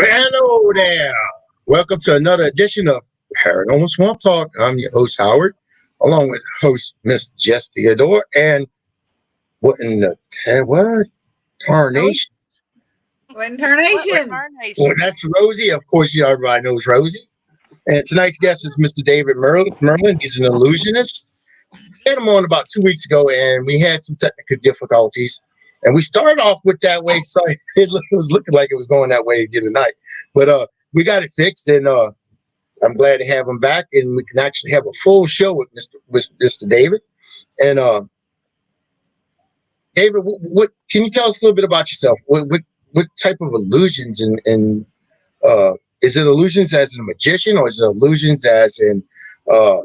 Hello there. Welcome to another edition of Paranormal Swamp Talk. I'm your host, Howard, along with host Miss Jess Theodore. And what in the what? Oh, Tarnation. what What Well, incarnation? that's Rosie. Of course, everybody knows Rosie. And tonight's guest is Mr. David Merlin. He's an illusionist. We had him on about 2 weeks ago, and we had some technical difficulties. And we started off with that way, so was looking like it was going that way again tonight. But we got it fixed, and I'm glad to have him back, and we can actually have a full show with Mr. David. And David, what can you tell us a little bit about yourself? What type of illusions and is it illusions as a magician, or is it illusions as in uh,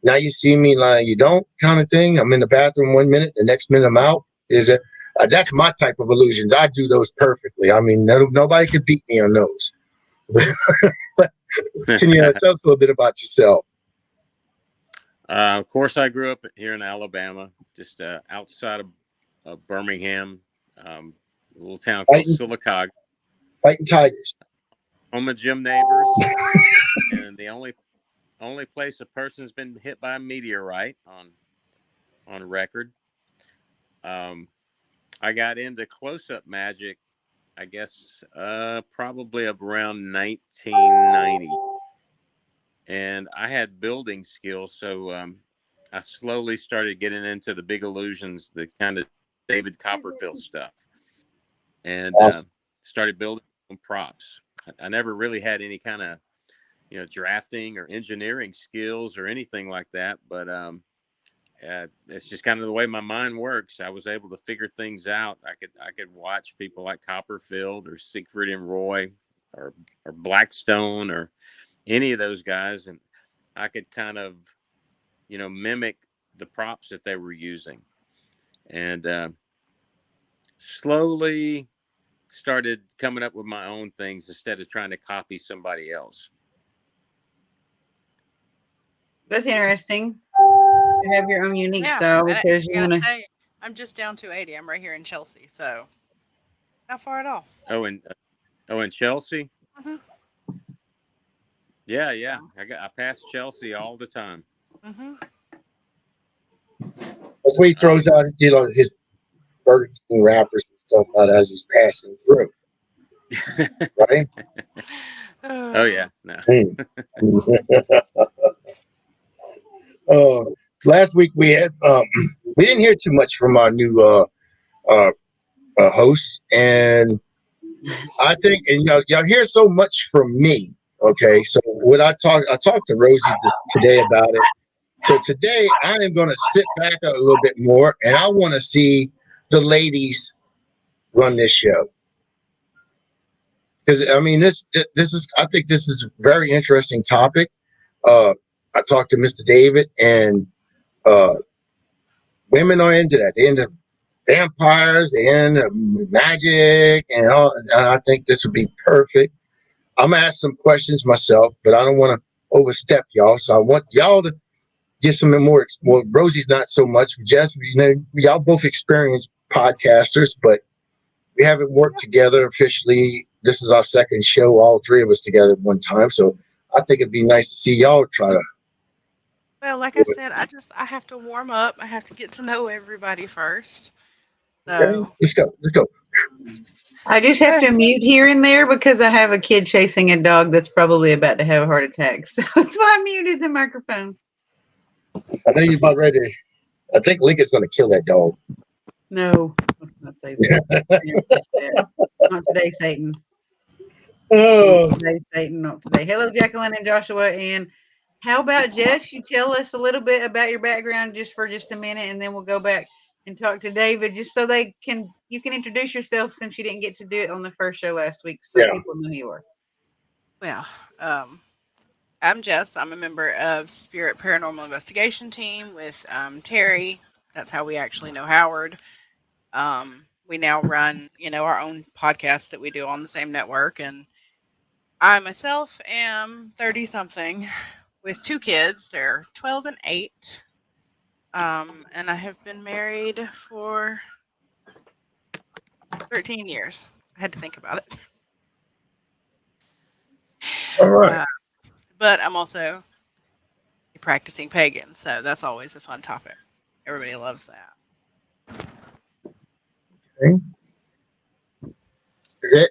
now you see me, now you don't kind of thing? I'm in the bathroom 1 minute, the next minute I'm out. Is it? That's my type of illusions. I do those perfectly. I mean, nobody could beat me on those. Can you tell us a little bit about yourself? Of course, I grew up here in Alabama, just outside of Birmingham, a little town called Fighting, Sylacauga. fighting tigers. Home of Jim Neighbors, and the only place a person's been hit by a meteorite on record. Um, I got into close-up magic, I guess, probably around 1990, and I had building skills, so I slowly started getting into the big illusions, the kind of David Copperfield stuff, and Awesome. started building props. I never really had any kind of drafting or engineering skills or anything like that, but it's just kind of the way my mind works. I was able to figure things out. I could watch people like Copperfield or Siegfried and Roy or Blackstone or any of those guys, and I could kind of mimic the props that they were using, and slowly started coming up with my own things instead of trying to copy somebody else. That's interesting to have your own unique Yeah, style and because I you gotta want to. say, I'm just down 280. I'm right here in Chelsea, so not far at all. Oh and Chelsea. hmm Yeah, So, I pass Chelsea all the time. hmm That's where he throws um out, his Burger King wrappers and stuff out as he's passing through, right? oh yeah, no. Mm. uh, Last week we had we didn't hear too much from our new uh, host, and I think, and y'all hear so much from me. Okay, so I talked to Rosie today about it. So today I am going to sit back a little bit more, and I want to see the ladies run this show, because I mean this is, I think this is a very interesting topic. Uh, I talked to Mr. David, and uh, women are into that. They're into vampires, they're into magic, and all. And I think this would be perfect. I'm gonna ask some questions myself, but I don't want to overstep y'all. So I want y'all to get some more. Well, Rosie's not so much. Jess, y'all both experienced podcasters, but we haven't worked together officially. This is our second show, all three of us together at one time. So I think it'd be nice to see y'all try to well, like do I it. said, I have to warm up. I have to get to know everybody first. Okay, So, let's go. Let's go. I just have eh, to mute here and there because I have a kid chasing a dog that's probably about to have a heart attack. So that's why I muted the microphone. I know you're about ready. I think Lincoln's going to kill that dog. No, let's not say that. Never say that. Not today, Satan. Not Oh, today, Satan. Not today. Hello, Jacqueline and Joshua. And how about Jess? You tell us a little bit about your background just a minute, and then we'll go back and talk to David, just so you can introduce yourself since you didn't get to do it on the first show last week, so yeah. people know who you are. well, I'm Jess. I'm a member of Spirit Paranormal Investigation Team with Terry. That's how we actually know Howard. We now run, our own podcast that we do on the same network, and I myself am 30 something with two kids. They're 12 and 8. And I have been married for 13 years. I had to think about it. All right. Uh, but I'm also a practicing pagan, so that's always a fun topic. Everybody loves that. Okay. Is it?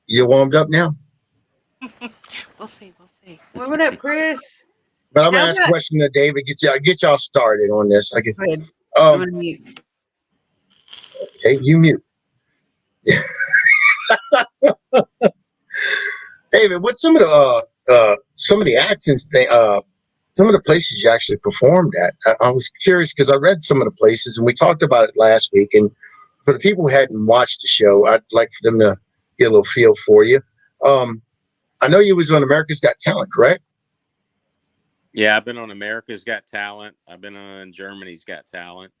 You warmed up now? We'll see. We'll see. Well, what up, Chris? But I'm gonna How ask a about? question to David. Get y'all started on this. Go ahead. I'm Um, gonna mute. hey, you mute. David, what's some of the accents some of the places you actually performed at? I was curious because I read some of the places and we talked about it last week. And for the people who hadn't watched the show, I'd like for them to get a little feel for you. Um, I know you was on America's Got Talent, correct? Yeah, I've been on America's Got Talent. I've been on Germany's Got Talent.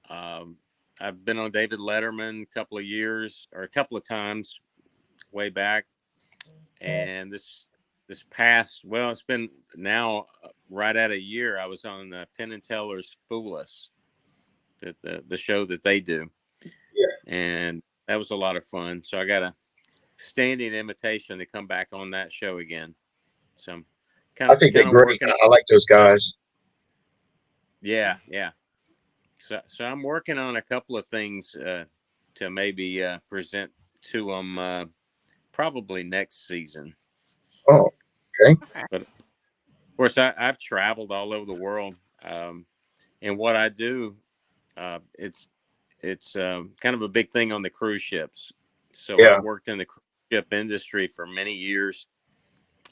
Um, I've been on David Letterman a couple of times way back. And this past, well, it's been now right at a year. I was on Penn and Teller's Fool Us, the show that they do, and that was a lot of fun. So I got a standing invitation to come back on that show again. So I'm I think they're kind of great. working. I like those guys. Yeah, yeah. So I'm working on a couple of things to maybe present to them probably next season. Oh, okay. Okay. But of course, I've traveled all over the world, and what I do, it's kind of a big thing on the cruise ships. So I Yeah. worked in the cruise ship industry for many years.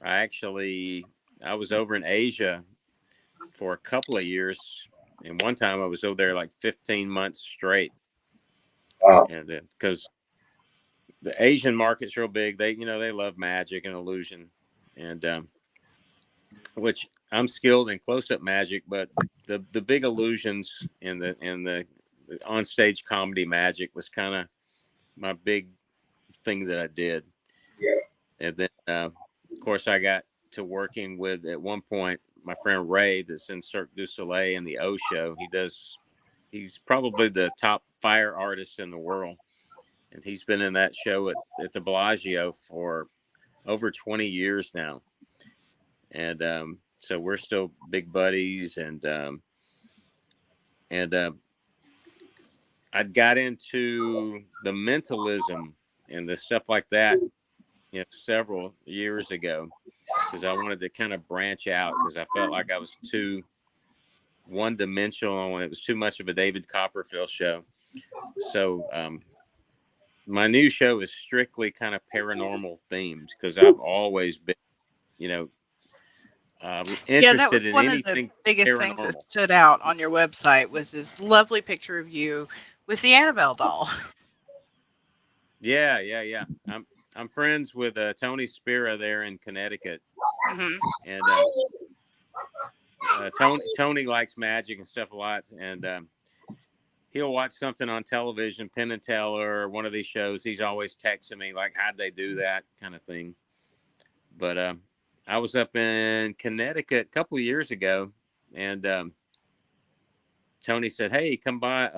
I was over in Asia for a couple of years, and one time I was over there like 15 months straight, Wow. and because the Asian market's real big, they love magic and illusion, and which I'm skilled in close up magic, but the big illusions and the on stage comedy magic was kind of my big thing that I did. Yeah. And then, of course, I got to working with at one point my friend Ray, that's in Cirque du Soleil and the O Show. He's probably the top fire artist in the world, and he's been in that show at the Bellagio for over 20 years now. And so we're still big buddies, and I got into the mentalism and the stuff like that, several years ago, because I wanted to kind of branch out because I felt like I was too one dimensional and it was too much of a David Copperfield show. So my new show is strictly kind of paranormal themed because I've always been, you know, Yeah, that was interested in one of the anything biggest things that paranormal. stood out on your website was this lovely picture of you with the Annabelle doll. Yeah, yeah, yeah. I'm friends with Tony Spira there in Connecticut, Hmm. and Tony likes magic and stuff a lot, and he'll watch something on television, Penn and Teller, or one of these shows. He's always texting me like, "How'd they do that?" kind of thing. But I was up in Connecticut a couple of years ago, and Tony said, "Hey, come by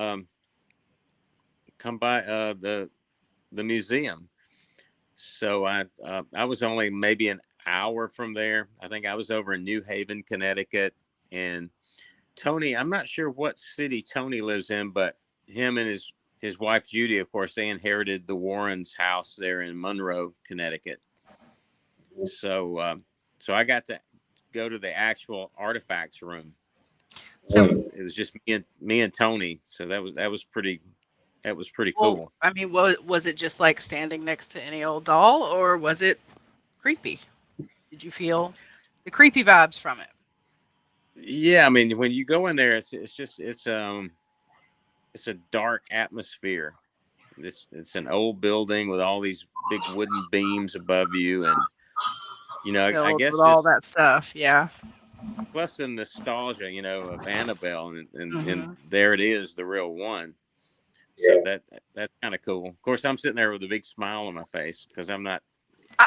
the museum." So I was only maybe an hour from there. I think I was over in New Haven, Connecticut, and Tony. I'm not sure what city Tony lives in, but him and his wife Judy, of course, they inherited the Warrens' house there in Monroe, Connecticut. So so I got to go to the actual artifacts room. So, So it was just me and Tony. So that was pretty well, cool. I mean, was it just like standing next to any old doll, or was it creepy? Did you feel the creepy vibes from it? Yeah, I mean, when you go in there, it's a dark atmosphere. It's an old building with all these big wooden beams above you, and I Filled guess with all just that stuff. Yeah. plus the nostalgia, of Annabelle, and Hmm. there it is, the real one. So Yeah. that's kind of cool. Of course, I'm sitting there with a big smile on my face because I'm not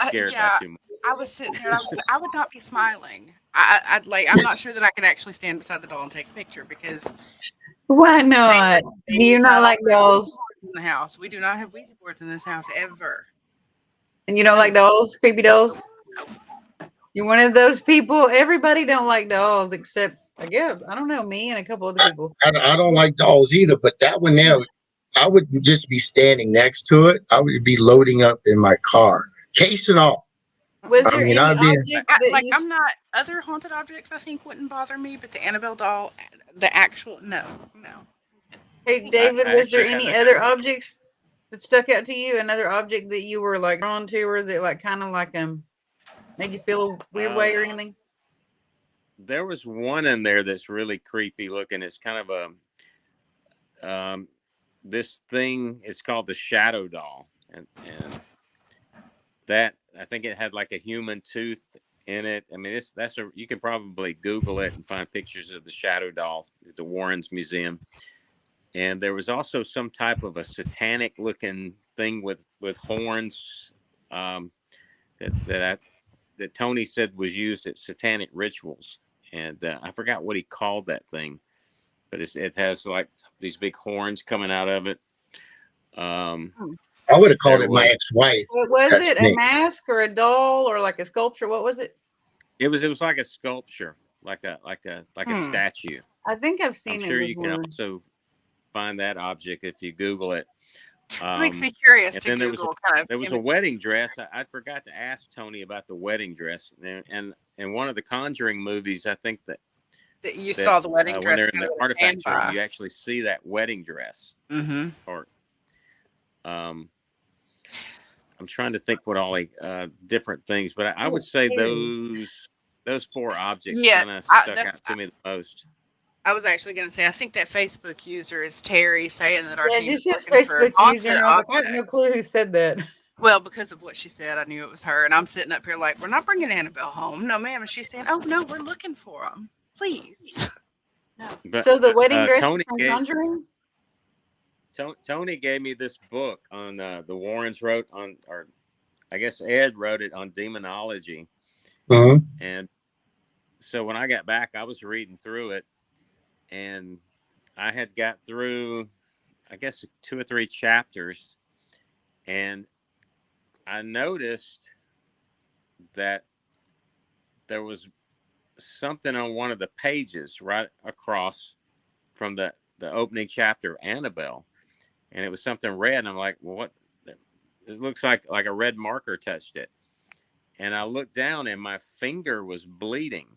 scared by Yeah. too much. I was sitting there and I would not be smiling. I'd like, I'm not sure that I could actually stand beside the doll and take a picture because Why not? Do you Sadie's not not like allowed dolls? in the house. We do not have Ouija boards in this house ever. And you don't like And dolls? Creepy dolls? You're one of those people. Everybody don't like dolls except I guess I don't know me and a couple other I, people. I don't like dolls either, but that one there, I wouldn't just be standing next to it. I would be loading up in my car, case and all. Was I there mean, any I'd be. object that Like you I'm not other haunted objects. I think wouldn't bother me, but the Annabelle doll, the actual no. Hey I David, was there actually had any a other objects that stuck out to you? Another object that you were like drawn to or that like kind of like made you feel a weird uh, way or anything? there was one in there that's really creepy looking. It's kind of a this thing is called the shadow doll, and that I think it had like a human tooth in it. I mean, that's a you can probably Google it and find pictures of the shadow doll at the Warrens Museum. And there was also some type of a satanic looking thing with horns um, that Tony said was used at satanic rituals, and I forgot what he called that thing, but it has like these big horns coming out of it. Um, Hmm. I would have called there it my was ex-wife. What was That's it? A me. mask or a doll or like a sculpture? What was it? it was like a sculpture, like a Hmm. statue. I think I've I'm seen it sure you can before. also find that object if you Google it. It makes Um, me curious and to then Google kind of there was a image wedding dress. I forgot to ask Tony about the wedding dress, and in one of the Conjuring movies, I think that you that saw the wedding when dress they're in kind the of a artifacts room, standby. you actually see that wedding dress. Mm-hmm. Or um, I'm trying to think what all different things, but I would Oh, say scary. those four objects Yeah, kind of stuck that's. out to me the most. I was actually going to say I think that Facebook user is Terry saying that our Yeah, it team is just says looking for Facebook user, haunted and I was like, I have no objects. clue who said that. Well, because of what she said, I knew it was her, and I'm sitting up here like, we're not bringing Annabelle home, no, ma'am. And she's saying, oh no, we're looking for them, please. No. But So the wedding dress is Tony from gave Conjuring? Tony gave me this book on the Warrens wrote on, or I guess Ed wrote it on demonology, Mhm. and so when I got back, I was reading through it, and I had got through, I guess, 2 or 3 chapters, and I noticed that there was something on one of the pages right across from the opening chapter of Annabelle, and it was something red. And I'm like, well, what? It looks like a red marker touched it, and I looked down, and my finger was bleeding.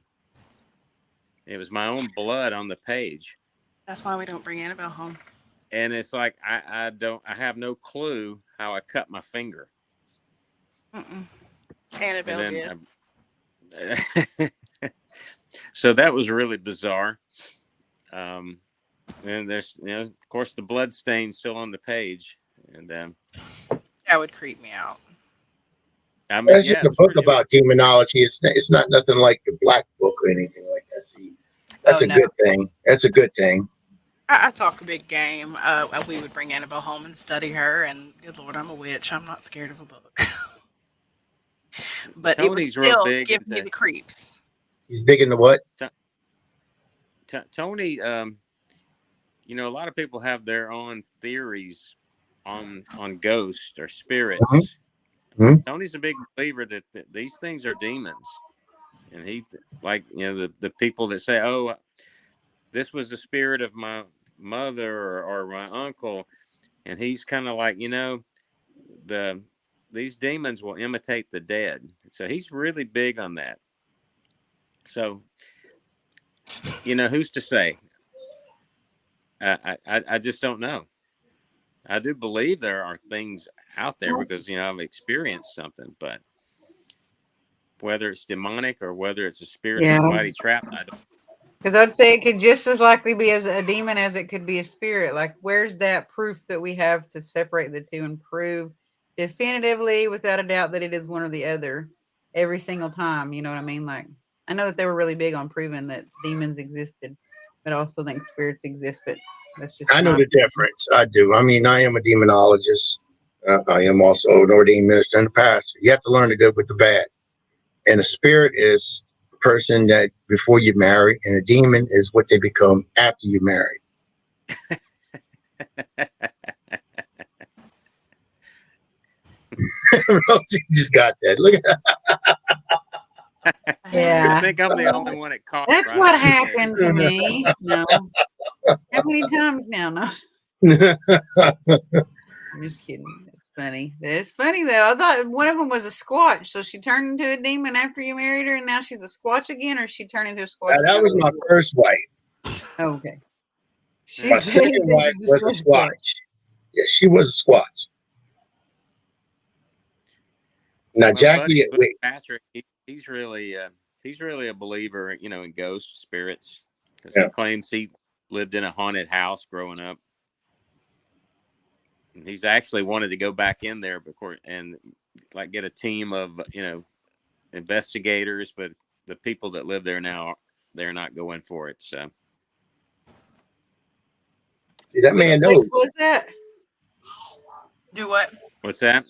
It was my own blood on the page. That's why we don't bring Annabelle home. And it's like I have no clue how I cut my finger. Mm-mm. And Annabelle did. then so that was really bizarre. And there's of course the blood stain's still on the page, and That would creep me out. I mean, That's yeah, just a book it was about demonology. It's not nothing like the Black Book or anything like that. See, Oh that's a no, good thing. That's a good thing. I talk a big game. We would bring Annabelle home and study her, and good Lord, I'm a witch. I'm not scared of a book. But it would Tony's real still big give me into the creeps. He's big into what? Tony. A lot of people have their own theories on ghosts or Mhm. spirits. Mhm. Tony's a big believer that these things are demons, and he like the people that say, "Oh, this was the spirit of my mother or my uncle," and he's kind of like, the these demons will imitate the dead. So he's really big on that. So who's to say? I just don't know. I do believe there are things out there because I've experienced something, but whether it's demonic or whether it's a spirit Yeah. somebody trapped, I don't. Because I'd say it could just as likely be as a demon as it could be a spirit. Like, where's that proof that we have to separate the two and prove definitively, without a doubt, that it is one or the other every single time? You know what I mean? Like, I know that they were really big on proving that demons existed, but I also think spirits exist. But that's just I know my the difference. I do. I mean, I am a demonologist. I am also an ordained minister and a pastor. You have to learn the good with the bad. And a spirit is a person that before you marry, and a demon is what they become after you marry. Rosie just got that. Look at that. Yeah. think I'm the only one that caught it That's right what on the head. happened to me. No. How many times now? No. I'm just kidding. It's funny. It's funny though. I thought one of them was a squatch. So she turned into a demon after you married her, and now she's a squatch again, or she turned into a squatch That again? was my first wife. Oh, okay. My She's Yeah. saying second that wife she's was a a squatch again. Squatch. Yeah, she was a Squatch. Now, My buddy Jackie, Butch wait, Patrick, he's really a believer, in ghost spirits, because he yeah. claims he lived in a haunted house growing up. And he's actually wanted to go back in there before and like get a team of investigators, but the people that live there now, they're not going for it. So See, that Which man place knows. was that? Do what? what's that?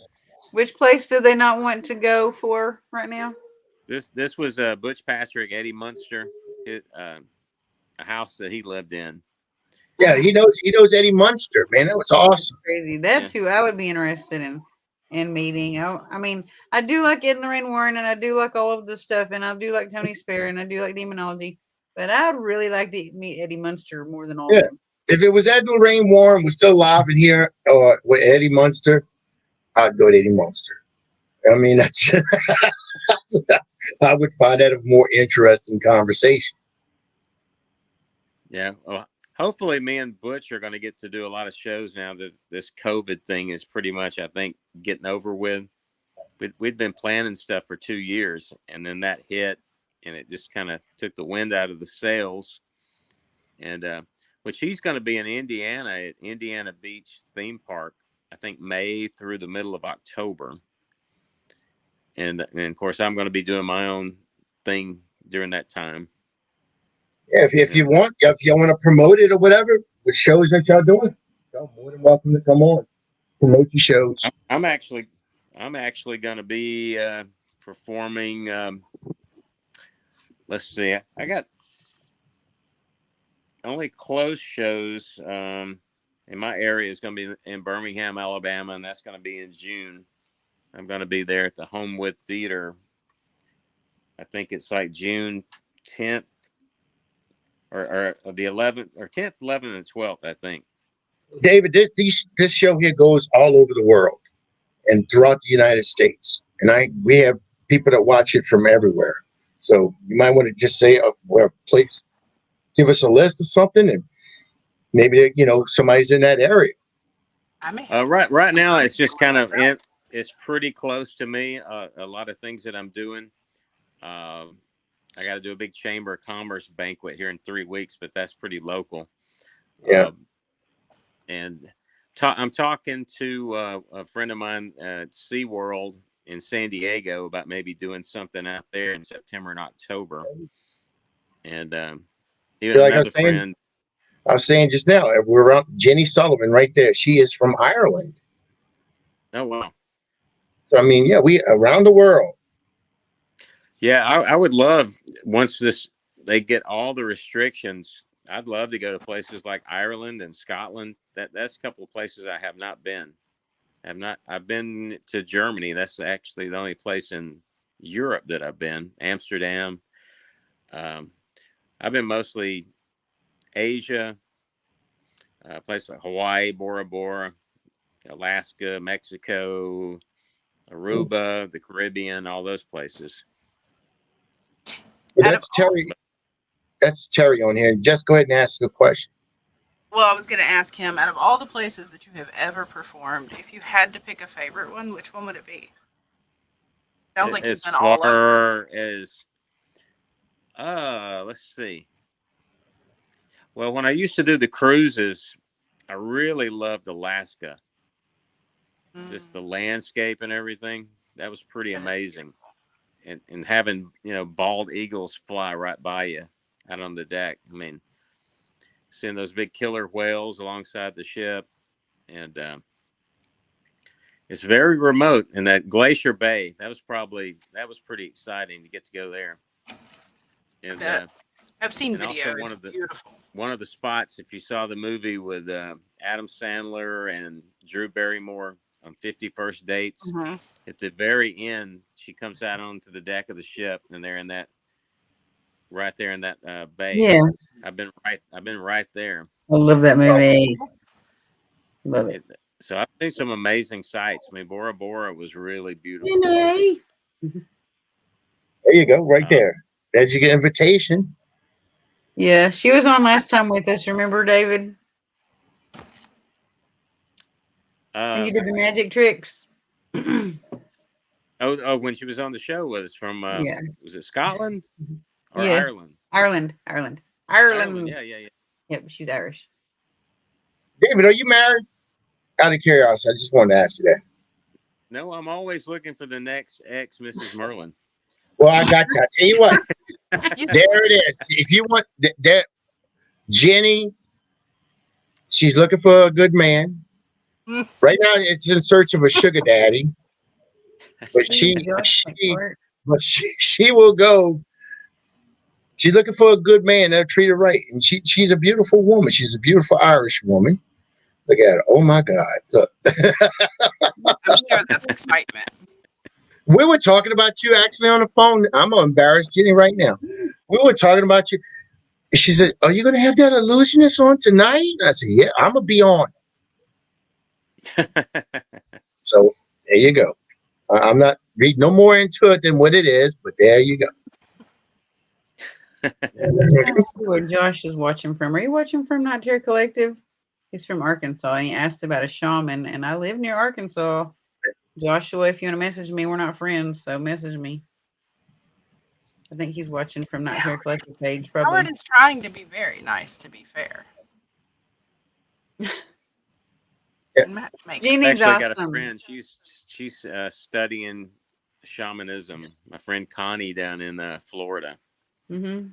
Which place do they not want to go for right now? This was Butch Patrick, Eddie Munster, a house that he lived in. Yeah, he knows. He knows Eddie Munster, man. That was awesome. Crazy. Yeah. That's who I would be interested in meeting. I mean, I do like Ed and Lorraine Warren, and I do like all of the stuff, and I do like Tony Spare, and I do like demonology. But I would really like to meet Eddie Munster more than all Yeah. of them. If it was Ed and Lorraine Warren was still alive in here, or with Eddie Munster, I'd go to Eddie Munster. I mean, that's, I would find that a more interesting conversation. Yeah. Well, hopefully, me and Butch are going to get to do a lot of shows now that this COVID thing is pretty much, I think, getting over with. We'd been planning stuff for 2 years, and then that hit, and it just kind of took the wind out of the sails. And which he's going to be in Indiana at Indiana Beach Theme Park, I think May through the middle of October. And of course, I'm going to be doing my own thing during that time. Yeah, if you And want, if you want to promote it or whatever, the shows that y'all doing, y'all more than welcome to come on, promote your shows. I'm actually going to be performing. Let's see, I got only closed shows in my area is going to be in Birmingham, Alabama, and that's going to be in June. I'm going to be there at the Homewood Theater. I think it's like June 10th or the 11th or 10th, 11th, and 12th, I think. David, this show here goes all over the world and throughout the United States, and we have people that watch it from everywhere. So you might want to just say, well, please give us a list or something, and maybe somebody's in that area. I may have Right now, it's just kind of it's pretty close to me. A lot of things that I'm doing. I got to do a big Chamber of Commerce banquet here in 3 weeks, but that's pretty local. Yeah. And I'm talking to a friend of mine at SeaWorld in San Diego about maybe doing something out there in September and October. And even So like another friend. I was saying just now, we're around Jenny Sullivan right there. She is from Ireland. Oh, wow. So I mean, yeah, we around the world. Yeah, I would love once they get all the restrictions. I'd love to go to places like Ireland and Scotland. That's a couple of places I have not been. I've been to Germany. That's actually the only place in Europe that I've been. Amsterdam. I've been mostly Asia, places like Hawaii, Bora Bora, Alaska, Mexico, Aruba, the Caribbean, all those places. But out of that's Terry on here. Just go ahead and ask a question. Well, I was going to ask him, out of all the places that you have ever performed, if you had to pick a favorite one, which one would it be? Sounds like you've As been all over. far as let's see. Well, when I used to do the cruises, I really loved Alaska. Just the landscape and everything. That was pretty amazing. And having, bald eagles fly right by you out on the deck. I mean, seeing those big killer whales alongside the ship. And it's very remote. And that Glacier Bay, that was pretty exciting to get to go there. And I've seen and video. also It's beautiful. one of the spots, if you saw the movie with Adam Sandler and Drew Barrymore on 50 First Dates, Mm-hmm. at the very end, she comes out onto the deck of the ship, and they're in that right there in that bay. Yeah, I've been right there. I love that Oh, movie. Love it. It, so I've seen some amazing sights. I mean, Bora Bora was really beautiful. Yay. there you go, right Uh, there. There's your invitation. Yeah, she was on last time with us. Remember, David, when uh, you did the magic tricks? when she was on the show with us from Yeah, was it Scotland or yeah. Ireland? Ireland. Ireland. Ireland. Yeah, yeah, yeah. Yep, she's Irish. David, are you married? Out of curiosity, I just wanted to ask you that. No, I'm always looking for the next ex Mrs. Merlin. Well, I got to. I tell you what, You there it is. If you want that, Jenny, she's looking for a good man. Right now, it's in search of a sugar daddy, but Ooh, Josh McCourt. she will go. She's looking for a good man that'll treat her right, and she's a beautiful woman. She's a beautiful Irish woman. Look at her. Oh my God! Look, I'm sure that's excitement. we were talking about you actually on the phone. I'm gonna embarrass Jenny right now. We were talking about you. She said, "Are you gonna have that illusionist on tonight?" I said, "Yeah, I'm gonna be on." So there you go. I'm not reading no more into it than what it is, but there you go. Let's see where Josh is watching from. Are you watching from Not Terror Collective? He's from Arkansas. He asked about a shaman, and I live near Arkansas. Joshua, if you want to message me, we're not friends, so message me. I think he's watching from Not Terror Collective page, Howard probably. is trying to be very nice, to be fair. And matchmaking. Jeannie's Actually, I got a awesome. friend. She's studying shamanism. My friend Connie down in Florida. Mm-hmm.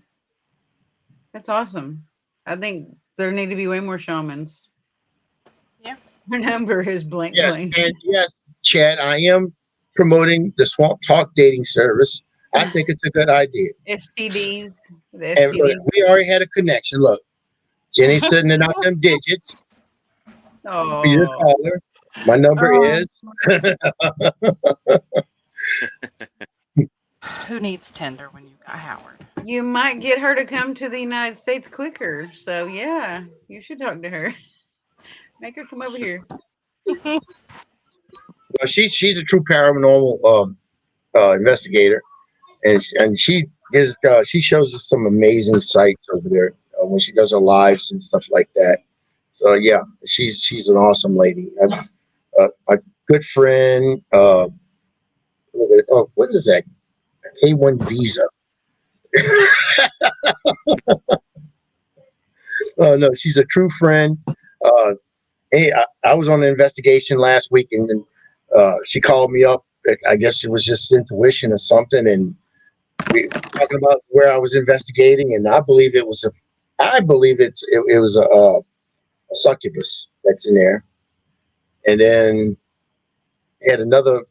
That's awesome. I think there need to be way more shamans. Yeah. Her number is blank Yes, blank. and yes, Chad, I am promoting the Swamp Talk dating service. I think it's a good idea. STDs. The And look, STDs. we already had a connection. Look, Jenny's sending out them digits for you to Oh. call her. My number is Who needs Tinder when you got Howard? You might get her to come to the United States quicker. So yeah, you should talk to her. Make her come over here. well, she's a true paranormal investigator, and she shows us some amazing sights over there when she does her lives and stuff like that. So yeah, she's an awesome lady. A good friend. What is that? A1 visa. No, she's a true friend. Hey, I was on an investigation last week, and then she called me up. I guess it was just intuition or something, and we were talking about where I was investigating, and I believe it was a succubus that's in there, and then had another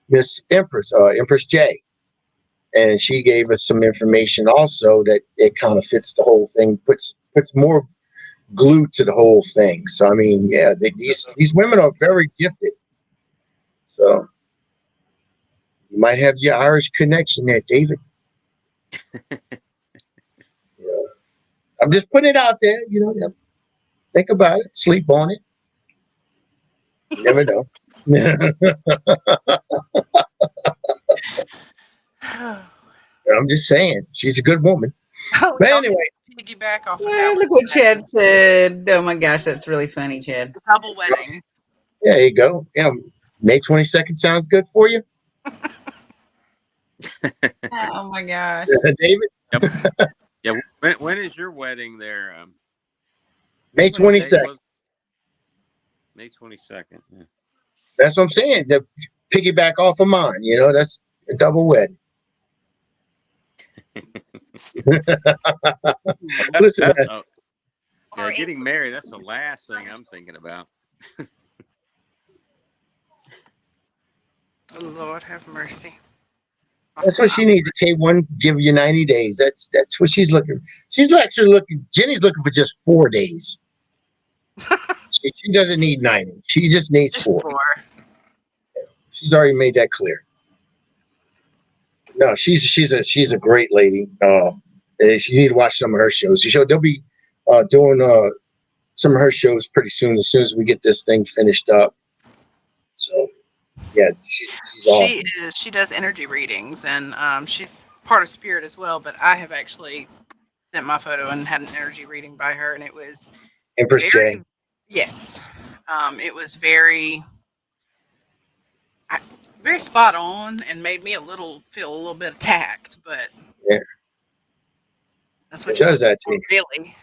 Miss Empress, Empress J, and she gave us some information also that it kind of fits the whole thing, puts more glue to the whole thing. So I mean, yeah, these women are very gifted. So you might have your Irish connection there, David. Yeah. I'm just putting it out there. Yeah, think about it, sleep on it. You never know. I'm just saying, she's a good woman. Oh, But y'all anyway, piggyback off of Yeah, Howard. look what Chad said. Oh my gosh, that's really funny, Chad. Double wedding. yeah, there you go. Yeah, May 22nd sounds good for you, Oh my gosh. David. Yeah. When is your wedding there? May What date 22nd. was it? May 22nd. Yeah. That's what I'm saying. To piggyback off of mine, that's a double wedding. Listen, That's man, yeah, getting married. That's the last thing I'm thinking about. Lord have mercy. that's what she needs. A K1 give you 90 days. That's what she's looking. She's actually looking. Jenny's looking for just 4 days. She doesn't need 90. She just needs Just 4. four. She's already made that clear. No, she's a great lady. And you need to watch some of her shows. They'll be doing some of her shows pretty soon. As soon as we get this thing finished up. So yeah, she's She awesome. is. She does energy readings, and she's part of Spirit as well. But I have actually sent my photo and had an energy reading by her, and it was Empress J. very, yes, it was very, very spot on, and made me feel a little bit attacked. But Yeah, that's it what you does look that to for, me. really.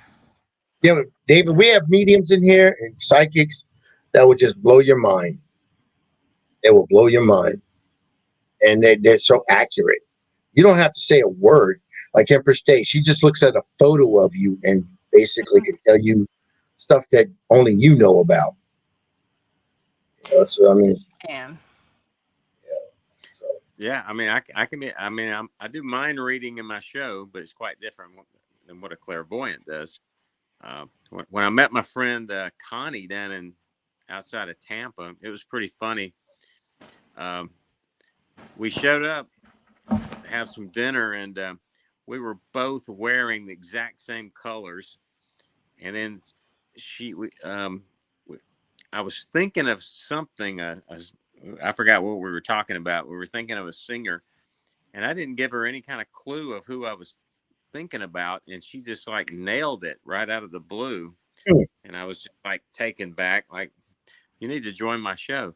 Yeah, but David, we have mediums in here and psychics that will just blow your mind. It will blow your mind, and they're so accurate. You don't have to say a word. Like Empress Day, she just looks at a photo of you and basically can tell you stuff that only you know about. So I mean, And so, Yeah, I mean, I can be. I mean, I do mind reading in my show, but it's quite different than what a clairvoyant does. When I met my friend Connie down in outside of Tampa, it was pretty funny. Um, we showed up to have some dinner, and we were both wearing the exact same colors. And then she, we, I was thinking of something. I forgot what we were talking about. We were thinking of a singer, and I didn't give her any kind of clue of who I was thinking about, and she just like nailed it right out of the blue. hmm, And I was just like taken back, like, you need to join my show.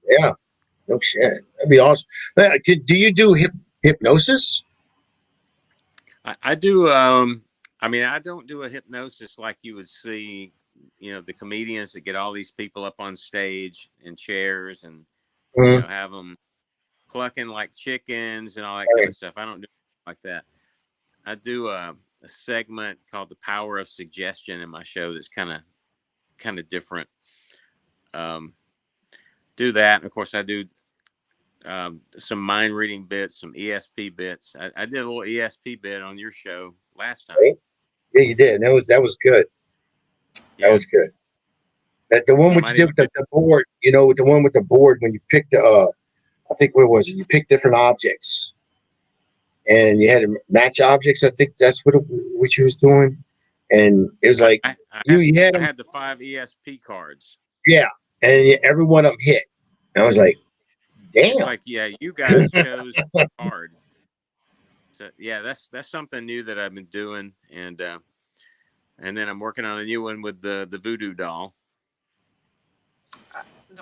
yeah, no shit. That'd be awesome. Do you do hypnosis? I do. I mean, I don't do a hypnosis like you would see, the comedians that get all these people up on stage in chairs and, Mm-hmm. have them clucking like chickens and all that kind of stuff. I don't do like that. I do a segment called "The Power of Suggestion" in my show. That's kind of different. Um, do that. And of course, I do some mind reading bits, some ESP bits. I did a little ESP bit on your show last time. Right? Yeah, you did. That was good. That Yeah, was good. That the one I what you might did even with do. the board, with the one with the board when you picked the I think what was it? You picked different objects and you had to match objects. I think that's what you was doing, and it was I, like I, I you had you had I them, had the 5 ESP cards. yeah, and every one of them hit. And I was like, It's damn, like, yeah, you guys chose hard. So yeah, that's something new that I've been doing, and then I'm working on a new one with the voodoo doll.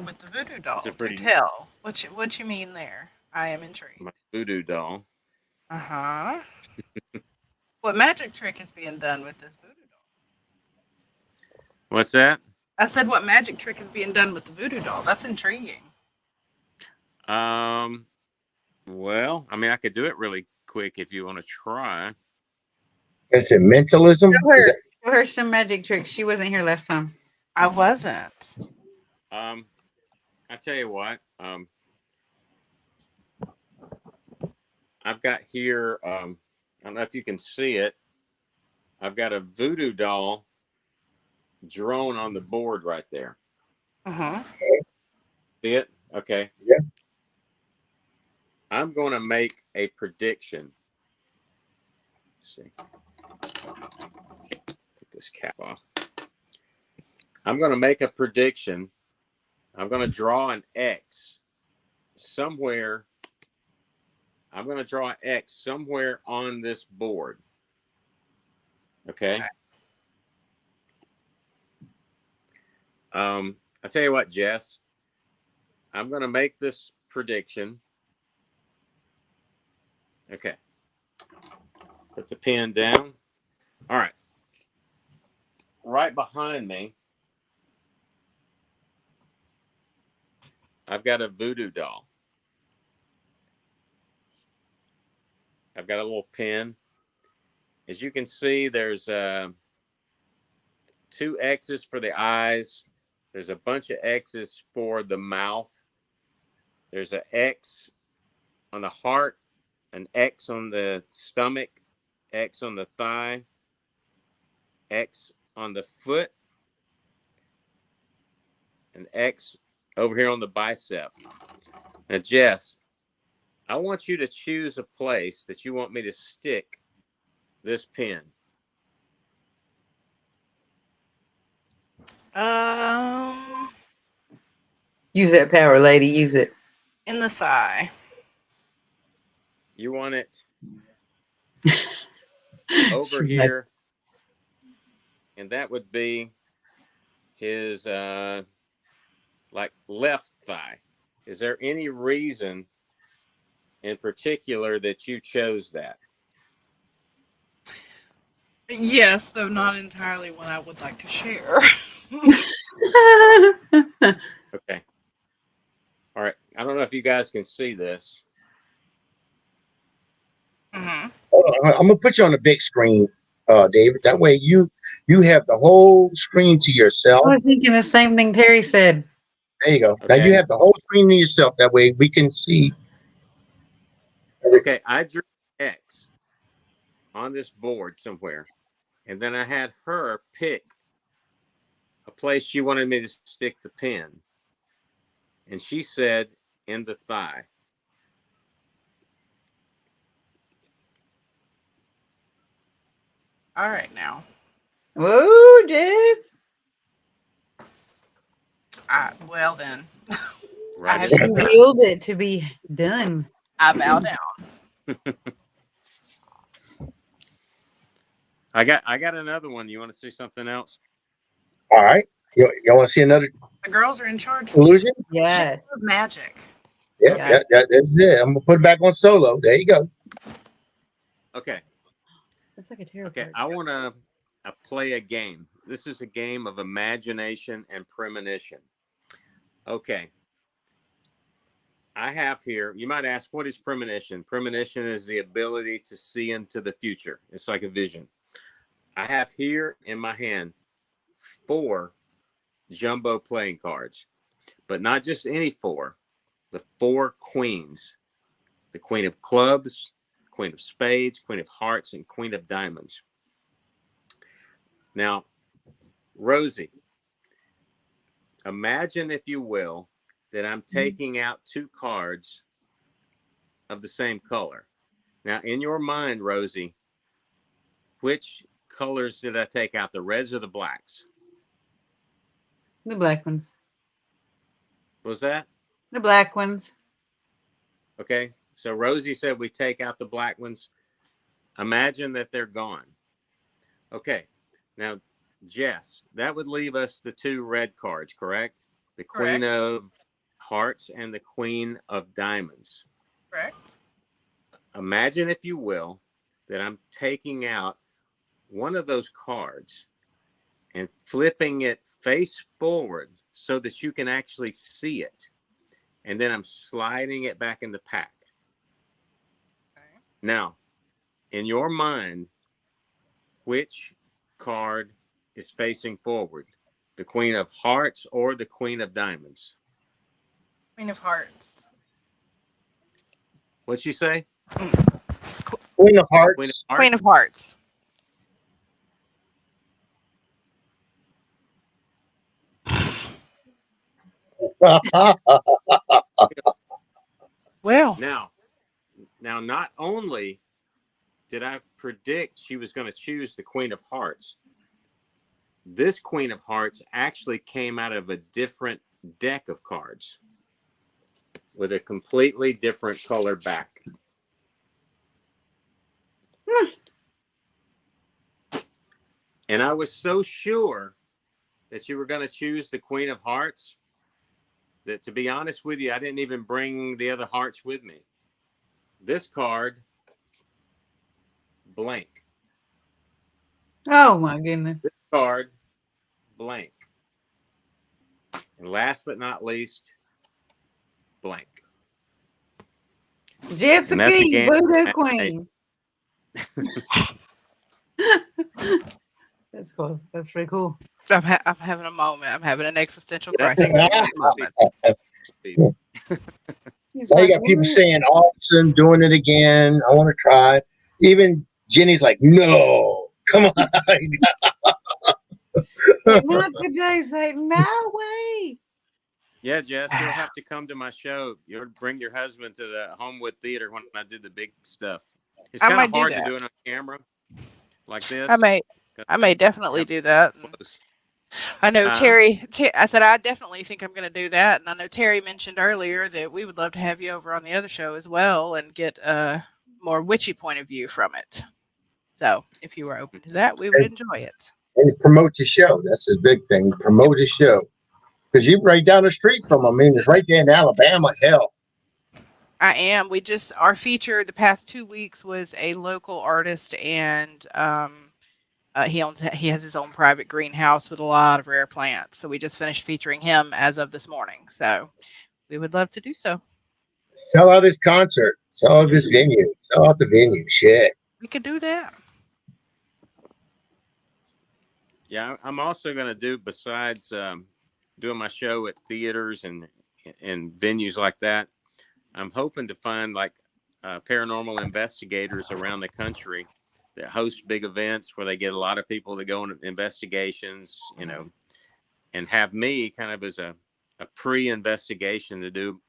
with the voodoo It's a doll, do pretty tell. What you mean there? I am my intrigued. voodoo doll. Uh huh. What magic trick is being done with this voodoo doll? What's that? I said, what magic trick is being done with the voodoo doll? That's intriguing. Um, well, I mean, I could do it really quick if you want to try. that's it. Mentalism Show is her, that? show her some magic tricks. She wasn't here last time. I wasn't. Um, I tell you what. I've got here. I don't know if you can see it. I've got a voodoo doll drone on the board right there. Uh huh. See it? Okay. Yeah, I'm going to make a prediction. Let's see. Put this cap off. I'm going to make a prediction. I'm going to draw an X somewhere. I'm going to draw an X somewhere on this board. Okay. I tell you what, Jess, I'm going to make this prediction. Okay. Put the pen down. All right. Right behind me, I've got a voodoo doll. I've got a little pin. As you can see, there's 2 X's for the eyes. There's a bunch of X's for the mouth. There's an X on the heart, an X on the stomach, X on the thigh, X on the foot, an X over here on the bicep. Now, Jess, I want you to choose a place that you want me to stick this pin. Use that power, lady. Use it. In the thigh. You want it over She's like, here, and that would be his like left thigh. Is there any reason in particular that you chose that? Yes, though not entirely one I would like to share. Okay. All right. I don't know if you guys can see this. Mm-hmm. I'm gonna put you on the big screen, David. That way you have the whole screen to yourself. I was thinking the same thing Terry said. There you go. Now Okay. you have the whole screen to yourself. That way we can see. Okay. I drew X on this board somewhere, and then I had her pick a place she wanted me to stick the pin, and she said in the thigh. All right, now. Whoa, Jess. Well then. Right I in She the thigh. willed it to be done. I bow down. I got another one. You want to see something else? All right. Y'all want to see another The girls are in charge. illusion? Yes. Of magic. Yeah, Okay. that's it. I'm gonna put it back on solo. There you go. Okay. That's like a tarot Okay. card. I want to play a game. This is a game of imagination and premonition. Okay. I have here, you might ask, what is premonition? Premonition is the ability to see into the future. It's like a vision. I have here in my hand 4 jumbo playing cards, but not just any 4, the 4 queens, the queen of clubs, queen of spades, queen of hearts, and queen of diamonds. Now, Rosie, imagine, if you will, that I'm taking out 2 cards of the same color. Now, in your mind, Rosie, which colors did I take out, the reds or the blacks? The black ones. Was that? The black ones. Okay. So Rosie said we take out the black ones. Imagine that they're gone. Okay. Now, Jess, that would leave us the 2 red cards, correct? The queen of hearts and the queen of diamonds. Correct. Imagine, if you will, that I'm taking out one of those cards and flipping it face forward so that you can actually see it. And then I'm sliding it back in the pack. Okay. Now, in your mind, which card is facing forward? The queen of hearts or the queen of diamonds? Queen of Hearts. What'd you say? Queen of Hearts. Queen of hearts? Queen of Hearts. Well, Now, not only did I predict she was going to choose the queen of hearts, this queen of hearts actually came out of a different deck of cards with a completely different color back. And I was so sure that you were going to choose the queen of hearts that, to be honest with you, I didn't even bring the other hearts with me. This card, blank. Oh my goodness. This card, blank. And last but not least, blank. Jessica, And that's a game of Voodoo imagination. Queen. That's cool. That's pretty cool. I'm having a moment. I'm having an existential That crisis thing at this moment. She's Now you like, got people "What?" saying awesome, doing it again. I want to try. Even Jenny's like, no, come on. Like, not today. It's like, no way. Yeah, Jess, you'll have to come to my show. You'll bring your husband to the Homewood Theater when I do the big stuff. It's I kind of might do hard to that. do it on camera like I this may, 'cause I I may definitely have do that. close. I know Huh? Terry. I said I definitely think I'm going to do that, and I know Terry mentioned earlier that we would love to have you over on the other show as well and get a more witchy point of view from it. So if you were open to that, we would and, enjoy it. and promote your show. That's a big thing. Promote the show because you're right down the street from them. I mean, it's right there in Alabama. Hell, I am. We just our feature the past 2 weeks was a local artist, and he has his own private greenhouse with a lot of rare plants. So we just finished featuring him as of this morning. So we would love to do so. sell out this concert. Sell out this venue. Sell out the venue. Shit. We could do that. Yeah, I'm also going to do, besides doing my show at theaters and venues like that, I'm hoping to find like paranormal investigators around the country that host big events where they get a lot of people to go on investigations, and have me kind of as a pre-investigation to do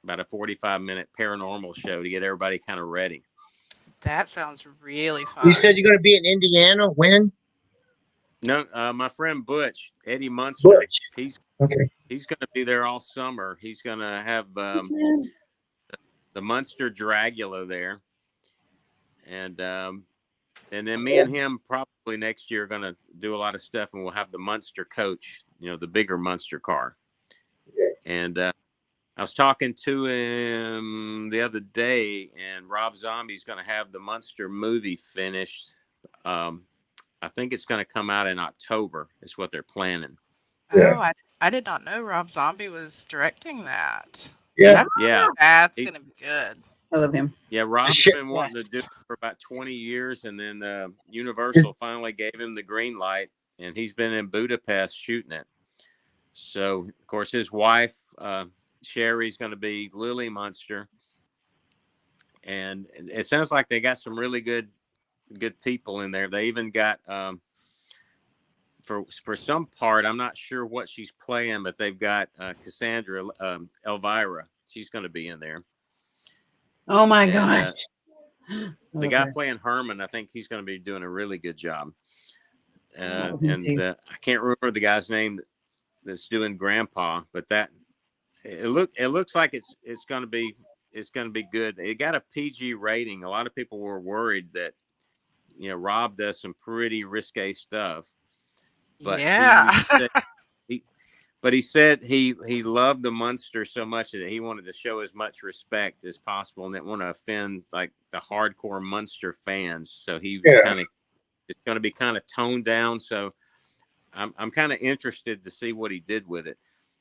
about a 45-minute paranormal show to get everybody kind of ready. That sounds really You fun. said you're going to be in Indiana. When? No, my friend Butch, Eddie Munster, Butch. he's Okay. going to be there all summer. He's going to have the Munster Dragula there, and then me and him probably next year are going to do a lot of stuff, and we'll have the Munster coach, the bigger Munster car. Yeah. And I was talking to him the other day, and Rob Zombie's going to have the Munster movie finished. I think it's going to come out in October. Is what they're planning. Yeah. Oh, I did not know Rob Zombie was directing that. Yeah. That's going to be good. I love him. Yeah, Rob's Shit. been wanting to do it for about 20 years, and then Is- Universal finally gave him the green light, and he's been in Budapest shooting it. So, of course, his wife, Sherry's going to be Lily Munster, and it sounds like they got some really good people in there. They even got for some part, I'm not sure what she's playing, but they've got Cassandra Elvira. She's going to be in there. Oh my And, gosh. the guy playing Herman, I think he's going to be doing a really good job. I can't remember the guy's name that's doing Grandpa, but it looks like it's going to be good. It got a PG rating. A lot of people were worried that Rob does some pretty risque stuff, but yeah. he said he loved the Munster so much that he wanted to show as much respect as possible and didn't want to offend like the hardcore Munster fans. So he was it's going to be kind of toned down. So I'm kind of interested to see what he did with it.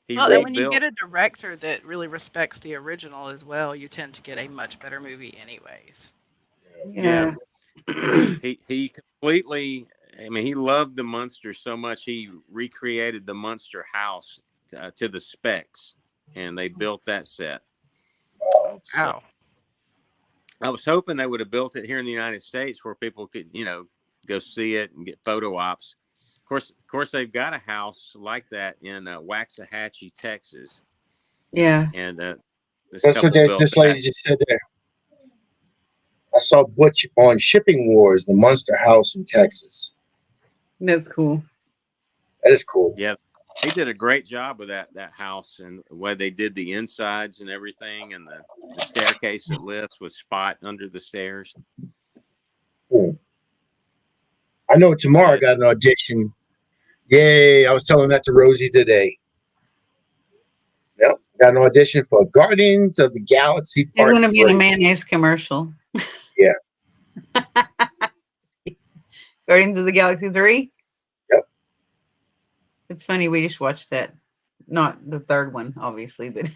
Well, when you get a director that really respects the original as well, you tend to get a much better movie anyways. Yeah. He completely, I mean, he loved the Munster so much, he recreated the Munster house to the specs, and they built that set. Oh, wow. So I was hoping they would have built it here in the United States where people could, go see it and get photo ops. Of course, they've got a house like that in Waxahachie, Texas. Yeah. And this That's couple what built this that. lady just said there. I saw Butch on Shipping Wars, the Munster House in Texas. That's cool. That is cool. Yeah, they did a great job with that house and the way they did the insides and everything, and the staircase that lifts with spot under the stairs. Cool. I know tomorrow I got an audition. Yay! I was telling that to Rosie today. Yep, got an audition for Guardians of the Galaxy He's Part going to be in a 3. mayonnaise commercial. Yeah. Guardians of the Galaxy 3? Yep. It's funny, we just watched that. Not the third one, obviously, but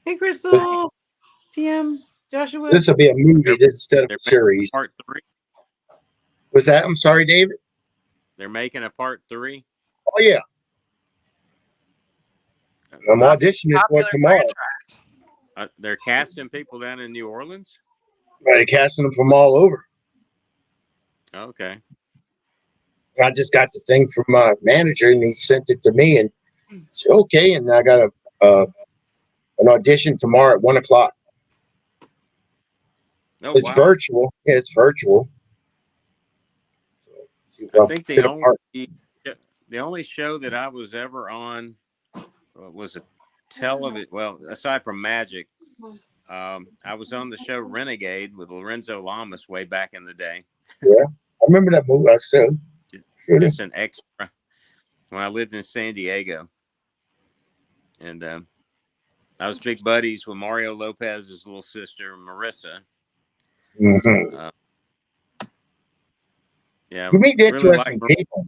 hey, Crystal, TM, Joshua. So this will be a movie instead of a series. Part 3. Was that? I'm sorry, David. They're making a part 3. Oh yeah. I'm auditioning for it tomorrow. They're casting people down in New Orleans. They're casting them from all over. Okay. I just got the thing from my manager, and he sent it to me, and said, okay, and I got an audition tomorrow at 1:00. Oh It's wow! virtual. Yeah, it's virtual. See if I I'll think fit a part. the only show that I was ever on was a television. Well, aside from Magic, I was on the show Renegade with Lorenzo Lamas way back in the day. Yeah, I remember that movie. I said, sure did. Just an extra when I lived in San Diego, and I was big buddies with Mario Lopez's little sister Marissa. Mm-hmm. Yeah, You meet really like. interesting people.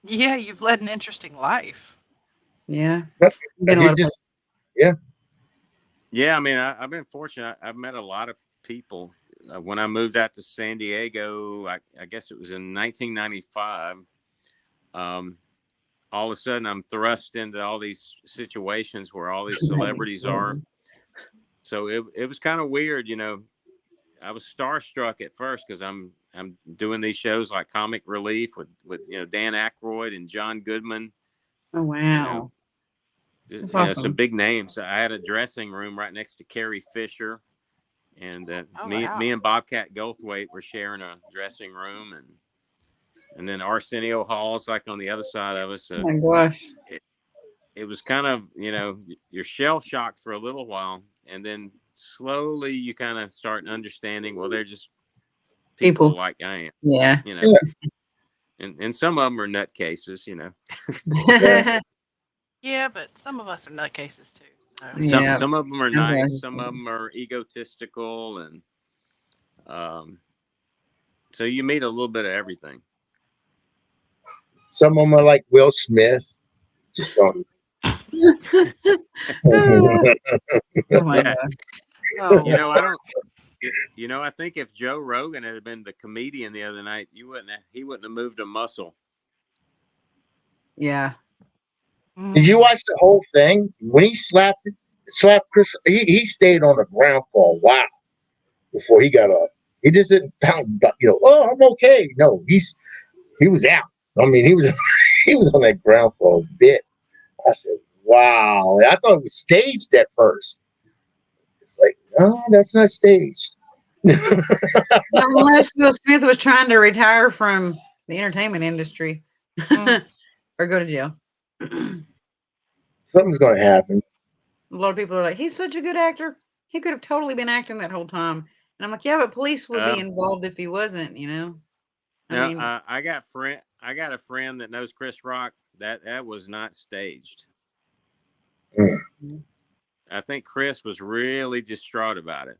Yeah, you've led an interesting life. Yeah. But Been a you lot of just, yeah. Yeah, I mean, I've been fortunate. I've met a lot of people. When I moved out to San Diego, I guess it was in 1995. Um, all of a sudden, I'm thrust into all these situations where all these celebrities are. So it was kind of weird, you know. I was starstruck at first because I'm doing these shows like Comic Relief with Dan Aykroyd and John Goodman. Oh You know, wow. That's some awesome. big names. I had a dressing room right next to Carrie Fisher, and Oh me wow. me and Bobcat Goldthwait were sharing a dressing room, and then Arsenio Hall's like on the other side of us. Oh my gosh. It was kind of you're shell shocked for a little while, and then slowly you kind of start understanding. Well, they're just people People. like I am, Yeah. you know, Yeah. and some of them are nutcases, you know. Yeah. Yeah, but some of us are nutcases too. So Yeah. Some of them are Sounds nice, some of interesting. them are egotistical, and um, so you meet a little bit of everything. Some of them are like Will Smith. Just don't. Oh my Yeah, god. oh you know, I Lord. don't. I think if Joe Rogan had been the comedian the other night, he wouldn't have moved a muscle. Yeah. Did you Mm. watch the whole thing? When he slapped Chris, he stayed on the ground for a while before he got up. He just didn't pound, oh, I'm okay. No, he was out. I mean, he was he was on that ground for a bit. I said, wow. I thought it was staged at first. It's like, no, that's not staged. Unless Will Smith was trying to retire from the entertainment industry Mm. or go to jail. A Something's going to happen. lot of people are like, he's such a good actor. He could have totally been acting that whole time. And I'm like, yeah, but police would be Um, involved if he wasn't, you know? I Now, mean, I got a friend that knows Chris Rock. That was not staged. Mm. I think Chris was really distraught about it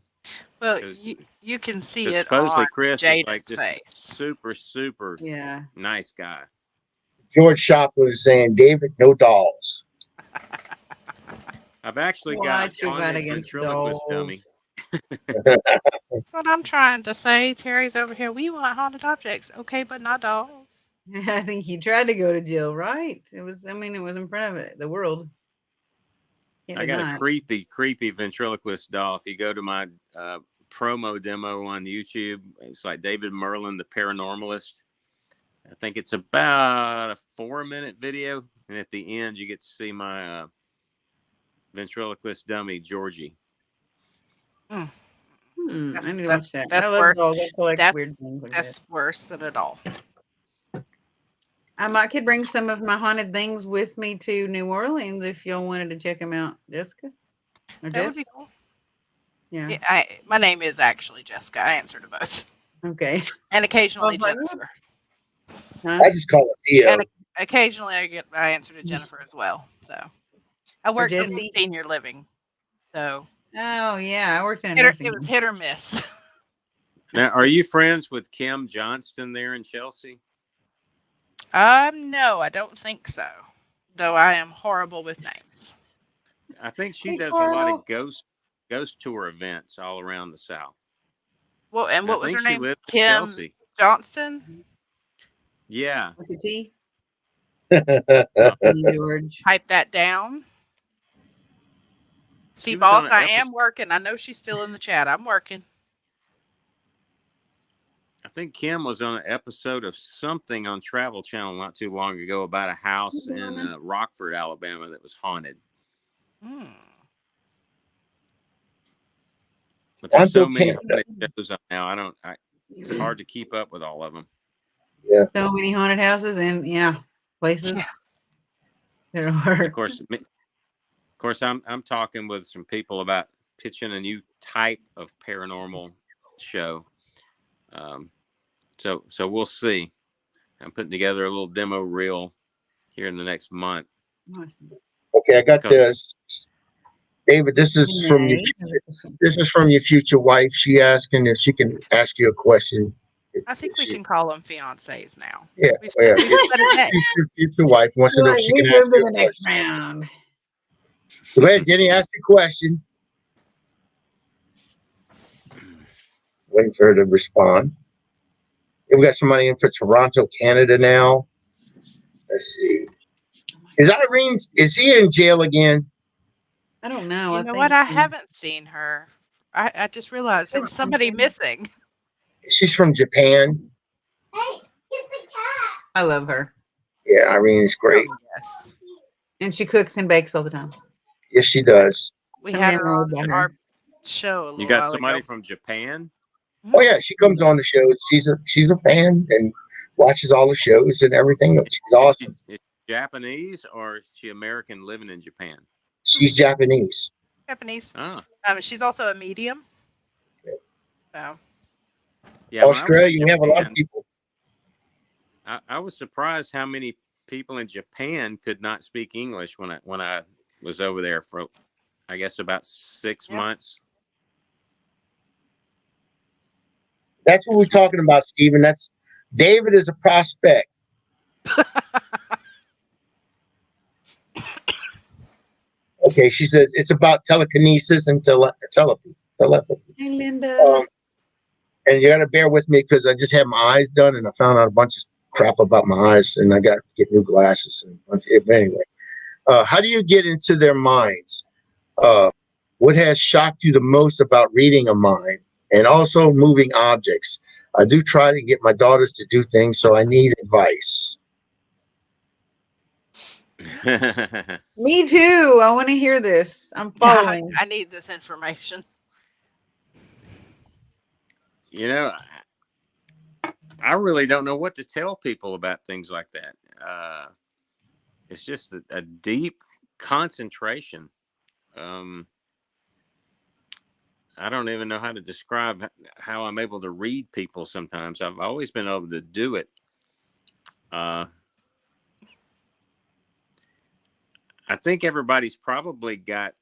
Well, because you can see it on supposedly Chris is like Jada's just face. super yeah. nice guy. George Shopwood is saying, David, no dolls. I've actually got a What you got haunted against ventriloquist dummy. dolls? That's what I'm trying to say. Terry's over here. We want haunted objects, okay, but not dolls. I think he tried to go to jail, right? It was, I mean, it was in front of it, the world. Can't I got a deny it. creepy ventriloquist doll. If you go to my promo demo on YouTube, it's like David Merlin, the paranormalist. I think it's about a 4-minute video, and at the end, you get to see my ventriloquist dummy, Georgie. Mm. I need to watch that. I That's love worse. dolls. I collect That's weird things like that. that's worse than a doll. I could bring some of my haunted things with me to New Orleans if y'all wanted to check them out, Jessica or That would Jess. be cool. Yeah. Yeah, my name is actually Jessica. I answer to both, Okay. and I occasionally was like, Jennifer. huh? I just call it Theo. And occasionally I answer to Jennifer as well. So I Or worked in Jessie. senior living, so Oh yeah, I worked in a it nursing was home. hit or miss. Now, are you friends with Kim Johnston there in Chelsea? No, I don't think so. Though I am horrible with names. I think she Hey does a lot Carl. of ghost tour events all around the South. Well, and And I what was think her she name? lives in Kim Chelsea. Johnston. Yeah. With the T. Uh, George. Type that down. See, she was boss, on an I am episode. working. I know she's still in the chat. I'm working. I think Kim was on an episode of something on Travel Channel not too long ago about a house in Rockford, Alabama that was haunted. But there's so many haunted shows on now. It's hard to keep up with all of them. Yeah. So many haunted houses and places. There are. Of course, I'm talking with some people about pitching a new type of paranormal show. So we'll see. I'm putting together a little demo reel here in the next month. Okay, I got this. David, this is from your future wife. She asking if she can ask you a question. I think we can call them fiancés now. Yeah, future wife wants to know if she can ask you a next round. Go ahead, Jenny, ask your question. Waiting for her to respond. We got some money in for Toronto, Canada now. Let's see. Is he in jail again? I don't know. You know what? I haven't seen her. I just realized there was somebody missing. She's from Japan. Hey, get the cat. I love her. Yeah, Irene's great. Oh, yes. And she cooks and bakes all the time. Yes, she does. We had her on our show. You got somebody from Japan? Oh yeah, she comes on the show. She's a fan and watches all the shows and everything. She's awesome. Is she Japanese or is she American living in Japan? She's Japanese. Oh. She's also a medium. So. Yeah, Australia, we have a lot of people. I was surprised how many people in Japan could not speak English when I was over there for, I guess, about 6 months. That's what we're talking about, Stephen. David is a prospect. Okay, she said it's about telekinesis and telepathy. Hey, Linda. And you got to bear with me because I just had my eyes done and I found out a bunch of crap about my eyes and I got to get new glasses. Anyway, how do you get into their minds? What has shocked you the most about reading a mind and also moving objects? I do try to get my daughters to do things, so I need advice. Me too. I want to hear this. I'm following. I need this information. You know, I really don't know what to tell people about things like that. It's just a deep concentration. I don't even know how to describe how I'm able to read people sometimes. I've always been able to do it. I think everybody's probably got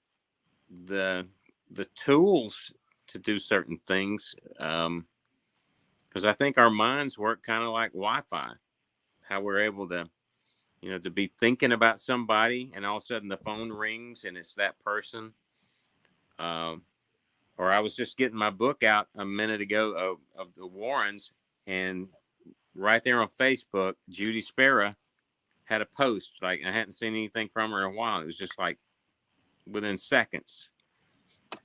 the tools to do certain things. Because I think our minds work kind of like Wi-Fi, how we're able to, to be thinking about somebody and all of a sudden the phone rings and it's that person. Or I was just getting my book out a minute ago of the Warrens, and right there on Facebook, Judy Sparrow had a post. Like, I hadn't seen anything from her in a while. It was just like within seconds.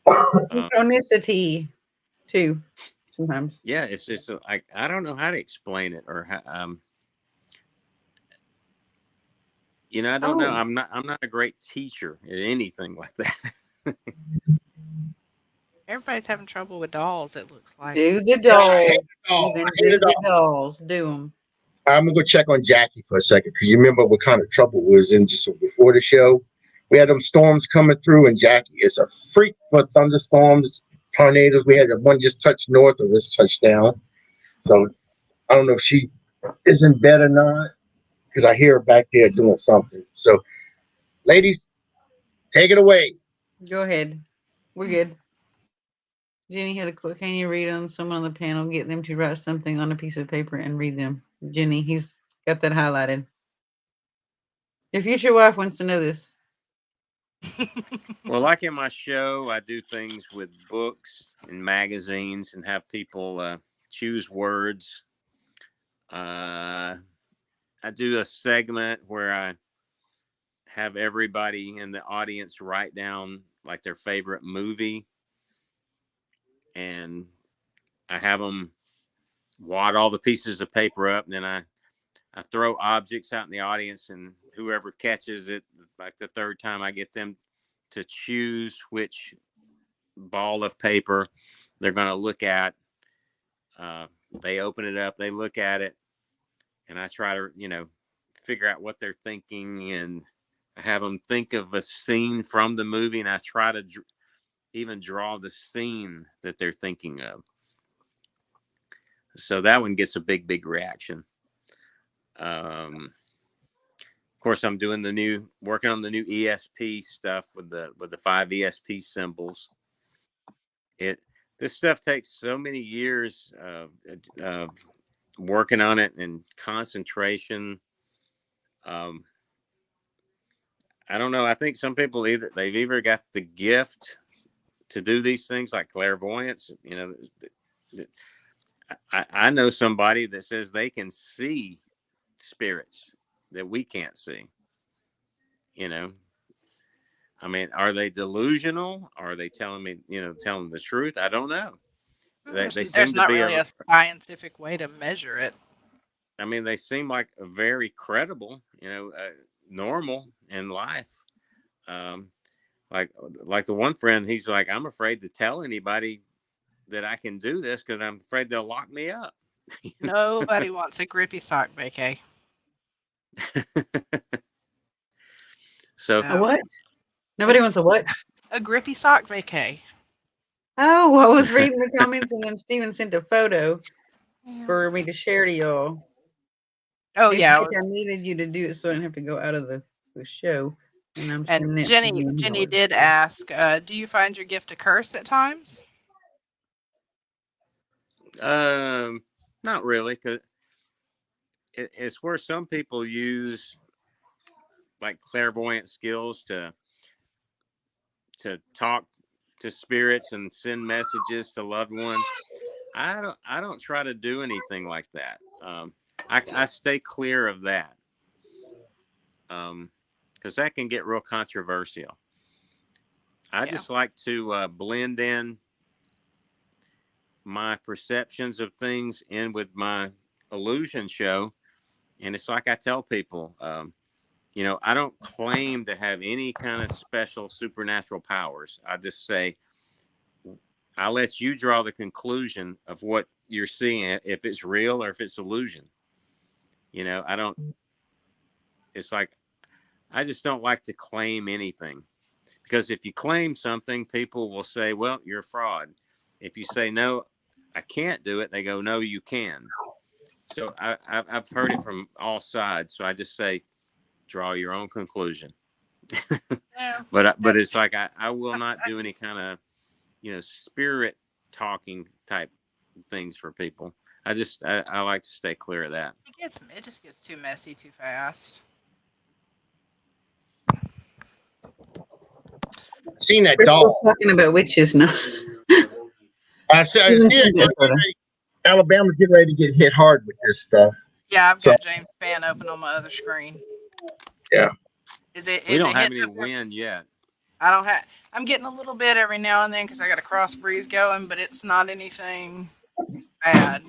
Synchronicity, too, sometimes. Yeah, it's just like, I don't know how to explain it or how, I don't know. I'm not a great teacher at anything like that. Everybody's having trouble with dolls, it looks like. Do the dolls. Do the dolls. Do them. I'm going to go check on Jackie for a second because you remember what kind of trouble we was in just before the show. We had them storms coming through, and Jackie is a freak for thunderstorms, tornadoes. We had one just touch north of us, touch down. So I don't know if she is in bed or not because I hear her back there doing something. So, ladies, take it away. Go ahead. We're good. Jenny had a quote. Can you read them? Someone on the panel, get them to write something on a piece of paper and read them. Jenny, he's got that highlighted. Your future wife wants to know this. Well, like in my show, I do things with books and magazines and have people choose words. I do a segment where I have everybody in the audience write down like their favorite movie. And I have them wad all the pieces of paper up, and then I throw objects out in the audience, and whoever catches it, like the third time, I get them to choose which ball of paper they're going to look at. They open it up, they look at it, and I try to, figure out what they're thinking, and I have them think of a scene from the movie, and I try to even draw the scene that they're thinking of. So that one gets a big reaction. Of course, I'm doing working on the new ESP stuff with the 5 ESP symbols. This stuff takes so many years of working on it and concentration. I don't know. I think some people they've either got the gift to do these things, like clairvoyance. I know somebody that says they can see spirits that we can't see. I mean, are they delusional? Are they telling me, telling the truth? I don't know. They seem There's to not be really a scientific way to measure it. I mean, they seem like a very credible, normal in life. Like the one friend, he's like, I'm afraid to tell anybody that I can do this because I'm afraid they'll lock me up. Nobody wants a grippy sock vacay. So A what? Nobody wants a what? A grippy sock vacay. Oh, I was reading the comments, and then Steven sent a photo for me to share to y'all. Oh, It's yeah. like I needed you to do it so I didn't have to go out of the show. And I'm sending it to you. Jenny did ask, do you find your gift a curse at times? Not really, because it's where some people use like clairvoyant skills to talk to spirits and send messages to loved ones. I don't try to do anything like that. I stay clear of that. Because that can get real controversial. I just like to blend in my perceptions of things in with my illusion show. And it's like I tell people, I don't claim to have any kind of special supernatural powers. I just say, I let you draw the conclusion of what you're seeing, if it's real or if it's illusion. It's like, I just don't like to claim anything, because if you claim something, people will say, well, you're a fraud. If you say, no, I can't do it, they go, no, you can. So I've heard it from all sides. So I just say, draw your own conclusion. Yeah. But it's like, I will not do any kind of, spirit talking type things for people. I like to stay clear of that. It just gets too messy too fast. Seen that Crystal's dog. talking about witches now. I see it. Alabama's getting ready to get hit hard with this stuff. Yeah, I've got James Spann open on my other screen. Yeah. We don't have any wind yet. I don't have. I'm getting a little bit every now and then because I got a cross breeze going, but it's not anything bad.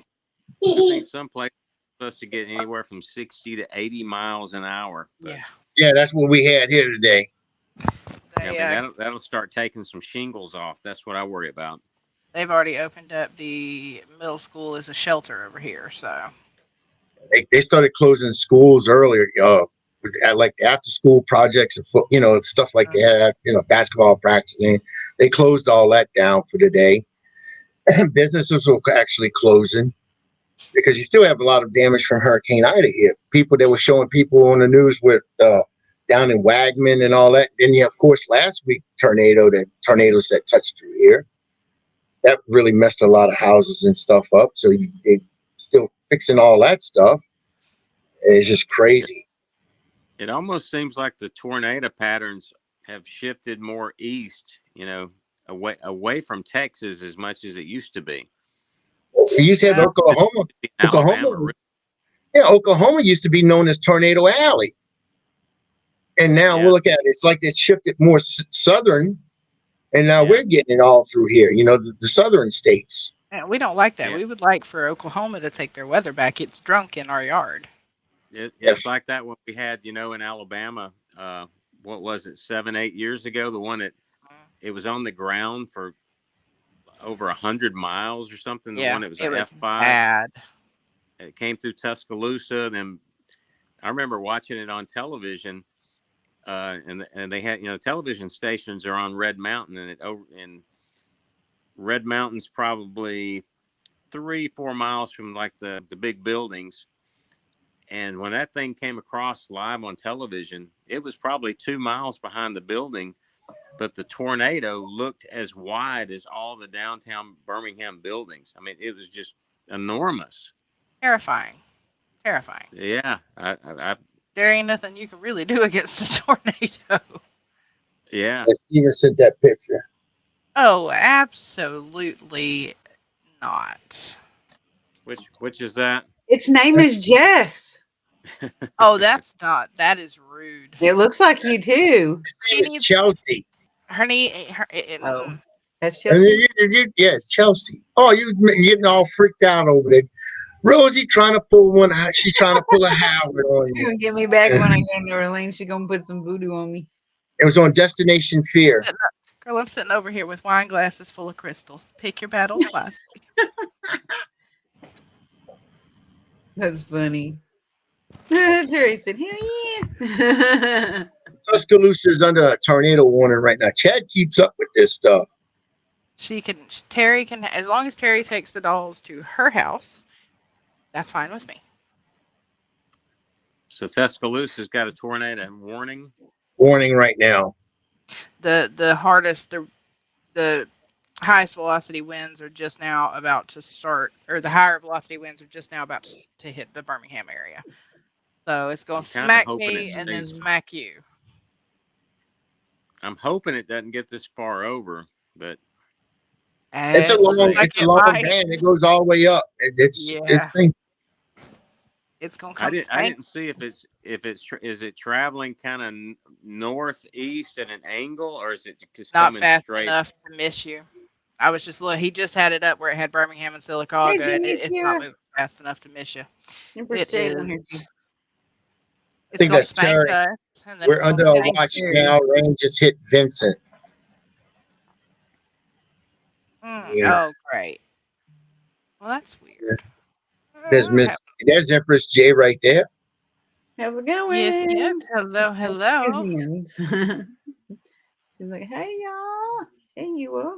I think some places are supposed to get anywhere from 60 to 80 miles an hour. Yeah, that's what we had here today. That'll start taking some shingles off. That's what I worry about. They've already opened up the middle school as a shelter over here, so They started closing schools earlier, like after school projects and stuff like that. Basketball practicing. They closed all that down for the day. Businesses were actually closing because you still have a lot of damage from Hurricane Ida here. People that were showing people on the news with down in Wagman and all that. Then of course, last week tornadoes that touched through here. That really messed a lot of houses and stuff up. So they still fixing all that stuff. It's just crazy. It almost seems like the tornado patterns have shifted more east, away from Texas as much as it used to be. You said Oklahoma. Oklahoma used to be known as Tornado Alley. And now we'll look at it. It's like it's shifted more southern. And now we're getting it all through here, the southern states. And we don't like that. Yeah, We would like for Oklahoma to take their weather back. It's drunk in our yard. it's like that when we had, in Alabama. What was it, 7, 8 years ago? The one that it was on the ground for over 100 miles or something. The Yeah, one that was it a was F5. bad. It came through Tuscaloosa. Then I remember watching it on television. And they had, television stations are on Red Mountain, and Red Mountain's probably 3, 4 miles from like the big buildings. And when that thing came across live on television, it was probably 2 miles behind the building, but the tornado looked as wide as all the downtown Birmingham buildings. I mean, it was just enormous. Terrifying. Terrifying. Yeah, There ain't nothing you can really do against a tornado. yeah. Steven sent that picture. Oh, absolutely not. Which is that? Its name is Jess. Oh, that's not. That is rude. It looks like you too. She It's needs Chelsea. her knee. Oh, that's And Chelsea. yes, Chelsea. Oh, you getting all freaked out over there. Rosie trying to pull one out. She's trying to pull a Howard on She's you. gonna get me back when I go to New Orleans. She's gonna put some voodoo on me. It was on Destination Fear. Girl, I'm sitting over here with wine glasses full of crystals. Pick your battles wisely. That's funny. Terry said, "Hell yeah!" Tuscaloosa is under a tornado warning right now. Chad keeps up with this stuff. Terry can, as long as Terry takes the dolls to her house, that's fine with me. So Tuscaloosa's got a tornado warning. Warning right now. The hardest, the highest velocity winds are just now about to start, or the higher velocity winds are just now about to hit the Birmingham area. So it's going to smack me and then smack you. I'm hoping it doesn't get this far over, but It's a long band. It goes all the way up. It's going to come. I didn't see if is it traveling kind of northeast at an angle, or is it just not coming fast straight enough to miss you? I was just he just had it up where it had Birmingham and Sylacauga, and it's not moving fast enough to miss you. It is. I think that's Terry. We're under a watch now. Rain just hit Vincent. Yeah. Oh, great. Well, that's weird. There's Empress J right there. How's it going? Yes. Hello. She's like, hey, y'all. Hey, you are.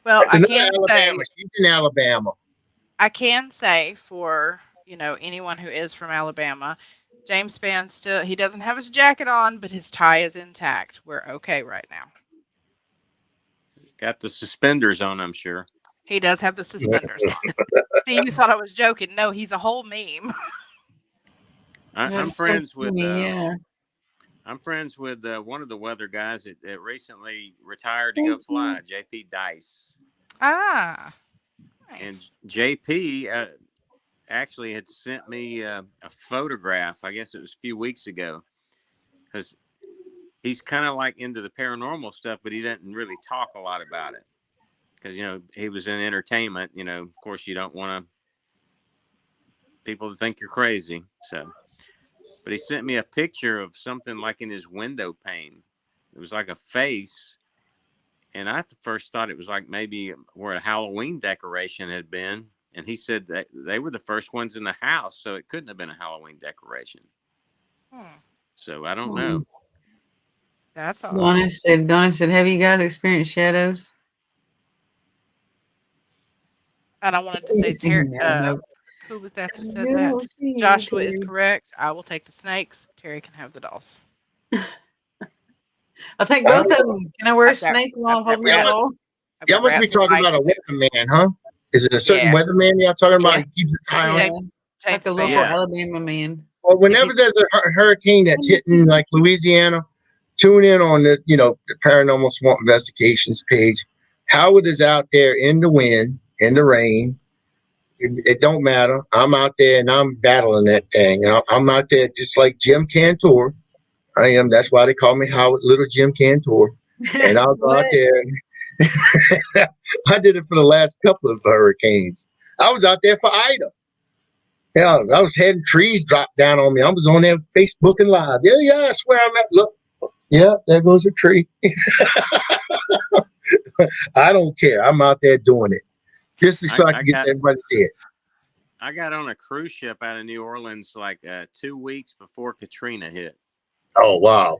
Well, I can Alabama. She's in Alabama. I can say for, anyone who is from Alabama, James Spann he doesn't have his jacket on, but his tie is intact. We're okay right now. Got the suspenders on, I'm sure. He does have the suspenders on. See, you thought I was joking. No, he's a whole meme. I'm friends with I'm friends with one of the weather guys that recently retired to go fly, JP Dice. Ah, nice. And JP actually had sent me a photograph. I guess it was a few weeks ago, because he's kind of like into the paranormal stuff, but he doesn't really talk a lot about it. Because, he was in entertainment, of course you don't want people to think you're crazy. So, but he sent me a picture of something like in his window pane. It was like a face. And I first thought it was like maybe where a Halloween decoration had been. And he said that they were the first ones in the house, so it couldn't have been a Halloween decoration. So I don't know. That's all. Donna said, have you guys experienced shadows? And I wanted to say, who was that said that? Joshua is correct. I will take the snakes. Terry can have the dolls. I'll take both of them. Can I wear a snake while I'm holding the doll? Y'all must be talking about a weatherman, huh? Is it a certain weatherman y'all talking about? He keeps his tie on? Like a local Alabama man. Well, whenever there's a hurricane that's hitting like Louisiana, tune in on the Paranormal Swamp Investigations page. Howard is out there in the wind, in the rain. It don't matter. I'm out there and I'm battling that thing. I'm out there just like Jim Cantor. I am. That's why they call me Howard Little Jim Cantor. And I'll go out there I did it for the last couple of hurricanes. I was out there for Ida. Yeah, I was having trees drop down on me. I was on there Facebook and live. Yeah, I swear I'm at. Look, yeah, there goes a tree. I don't care. I'm out there doing it just so I can get everybody to see it. I got on a cruise ship out of New Orleans like 2 weeks before Katrina hit. Oh wow!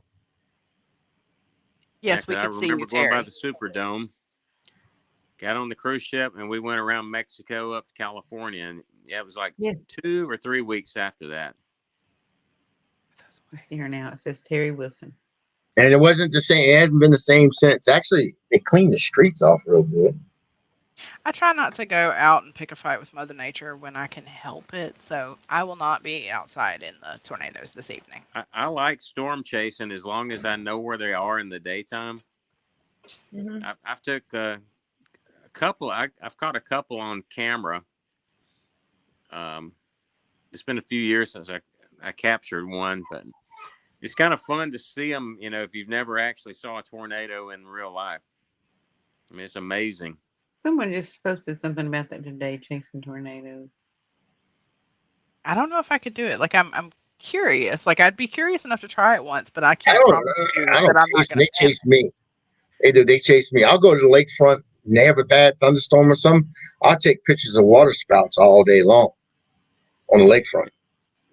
Yes, we I could see remember you, going by Terry. the Superdome. Got on the cruise ship and we went around Mexico up to California, and yeah, it was like Yes. 2 or 3 weeks after that. I see her now. It says Terry Wilson. And it wasn't the same. It hasn't been the same since. Actually, they cleaned the streets off real good. I try not to go out and pick a fight with Mother Nature when I can help it, so I will not be outside in the tornadoes this evening. I like storm chasing as long as I know where they are in the daytime. Mm-hmm. I've took a couple. I've caught a couple on camera. It's been a few years since I captured one, but it's kind of fun to see them. You know, if you've never actually saw a tornado in real life, I mean, it's amazing. Someone just posted something about that today, chasing tornadoes. I don't know if I could do it. Like I'm curious. Like I'd be curious enough to try it once, but I can't promise you I that don't I'm not chase. going They to. chase me. They do. They chase me. I'll go to the lakefront and they have a bad thunderstorm or something. I'll take pictures of water spouts all day long on the lakefront.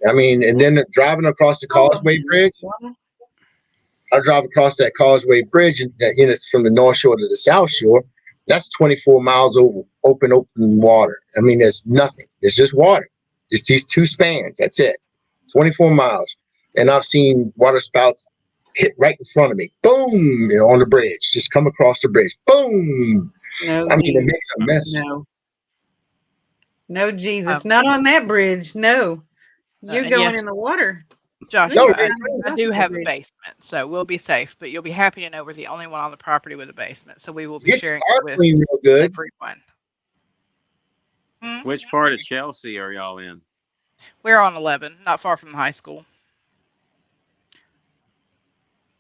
I mean, and then driving across the Causeway Bridge. I drive across that Causeway Bridge, and it's from the North Shore to the South Shore. That's 24 miles over open water. I mean, there's nothing. It's just water. Just these two spans. That's it. 24 miles. And I've seen water spouts hit right in front of me. Boom! On the bridge. Just come across the bridge. Boom! No, I mean, Jesus. it makes a mess. No, Jesus. Not on that bridge. No. You're going in the water. Joshua, No, I do have a basement, so we'll be safe. But you'll be happy to know we're the only one on the property with a basement, so we will be Get sharing your it car with clean real good. everyone. Which part of Chelsea are y'all in? We're on 11, not far from the high school.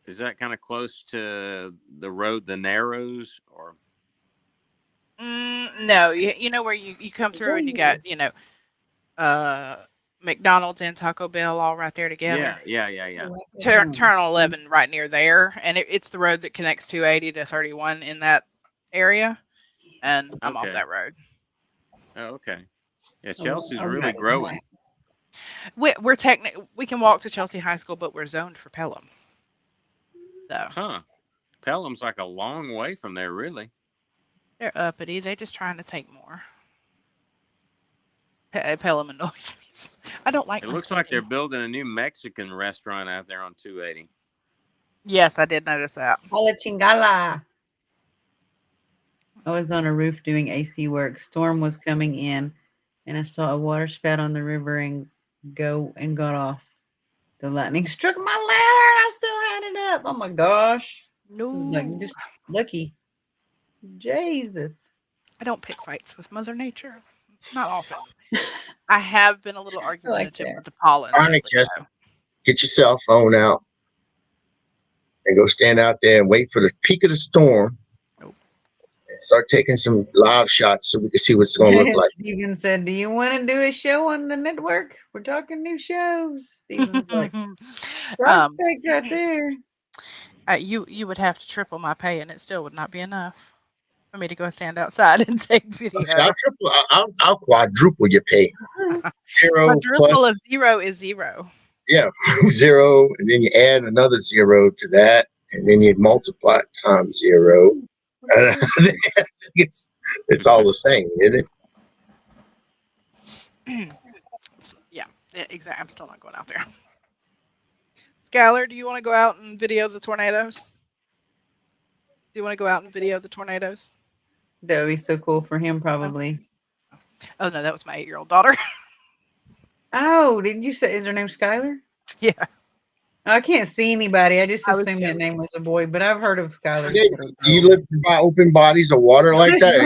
Is that kind of close to the road, the Narrows, or? No, you know where you come through and you got McDonald's and Taco Bell all right there together. Yeah. Turn on 11 right near there, and it's the road that connects 280 to 31 in that area, and I'm off that road. Oh, okay. Yeah, Chelsea's really growing. We're we can walk to Chelsea High School, but we're zoned for Pelham. So. Pelham's like a long way from there, really. They're uppity. They're just trying to take more. Pelham annoys me. I don't like. It looks like they're building a new Mexican restaurant out there on 280. Yes, I did notice that. Hola chingala. I was on a roof doing AC work. Storm was coming in, and I saw a water spout on the river and got off. The lightning struck my ladder, and I still had it up. Oh my gosh! No, like just lucky. Jesus. I don't pick fights with Mother Nature. Not often. I have been a little argumentative with the pollen. All right, Justin, get your cell phone out and go stand out there and wait for the peak of the storm. And start taking some live shots so we can see what it's going to look like. Steven said, "Do you want to do a show on the network? We're talking new shows." Steven's like, "Prospect right there." You would have to triple my pay, and it still would not be enough for me to go stand outside and take video. I'll quadruple your pay. Quadruple of 0 is 0. Yeah, 0, and then you add another 0 to that, and then you multiply it times 0. And I think it's all the same, isn't it? Yeah, exactly. I'm still not going out there. Skylar, do you want to go out and video the tornadoes? Do you want to go out and video the tornadoes? That would be so cool for him, probably. Oh, no, that was my 8-year-old daughter. Oh, did you say, is her name Skylar? Yeah. I can't see anybody. I just assumed that name was a boy, but I've heard of Skylar. Do you live by open bodies of water like that?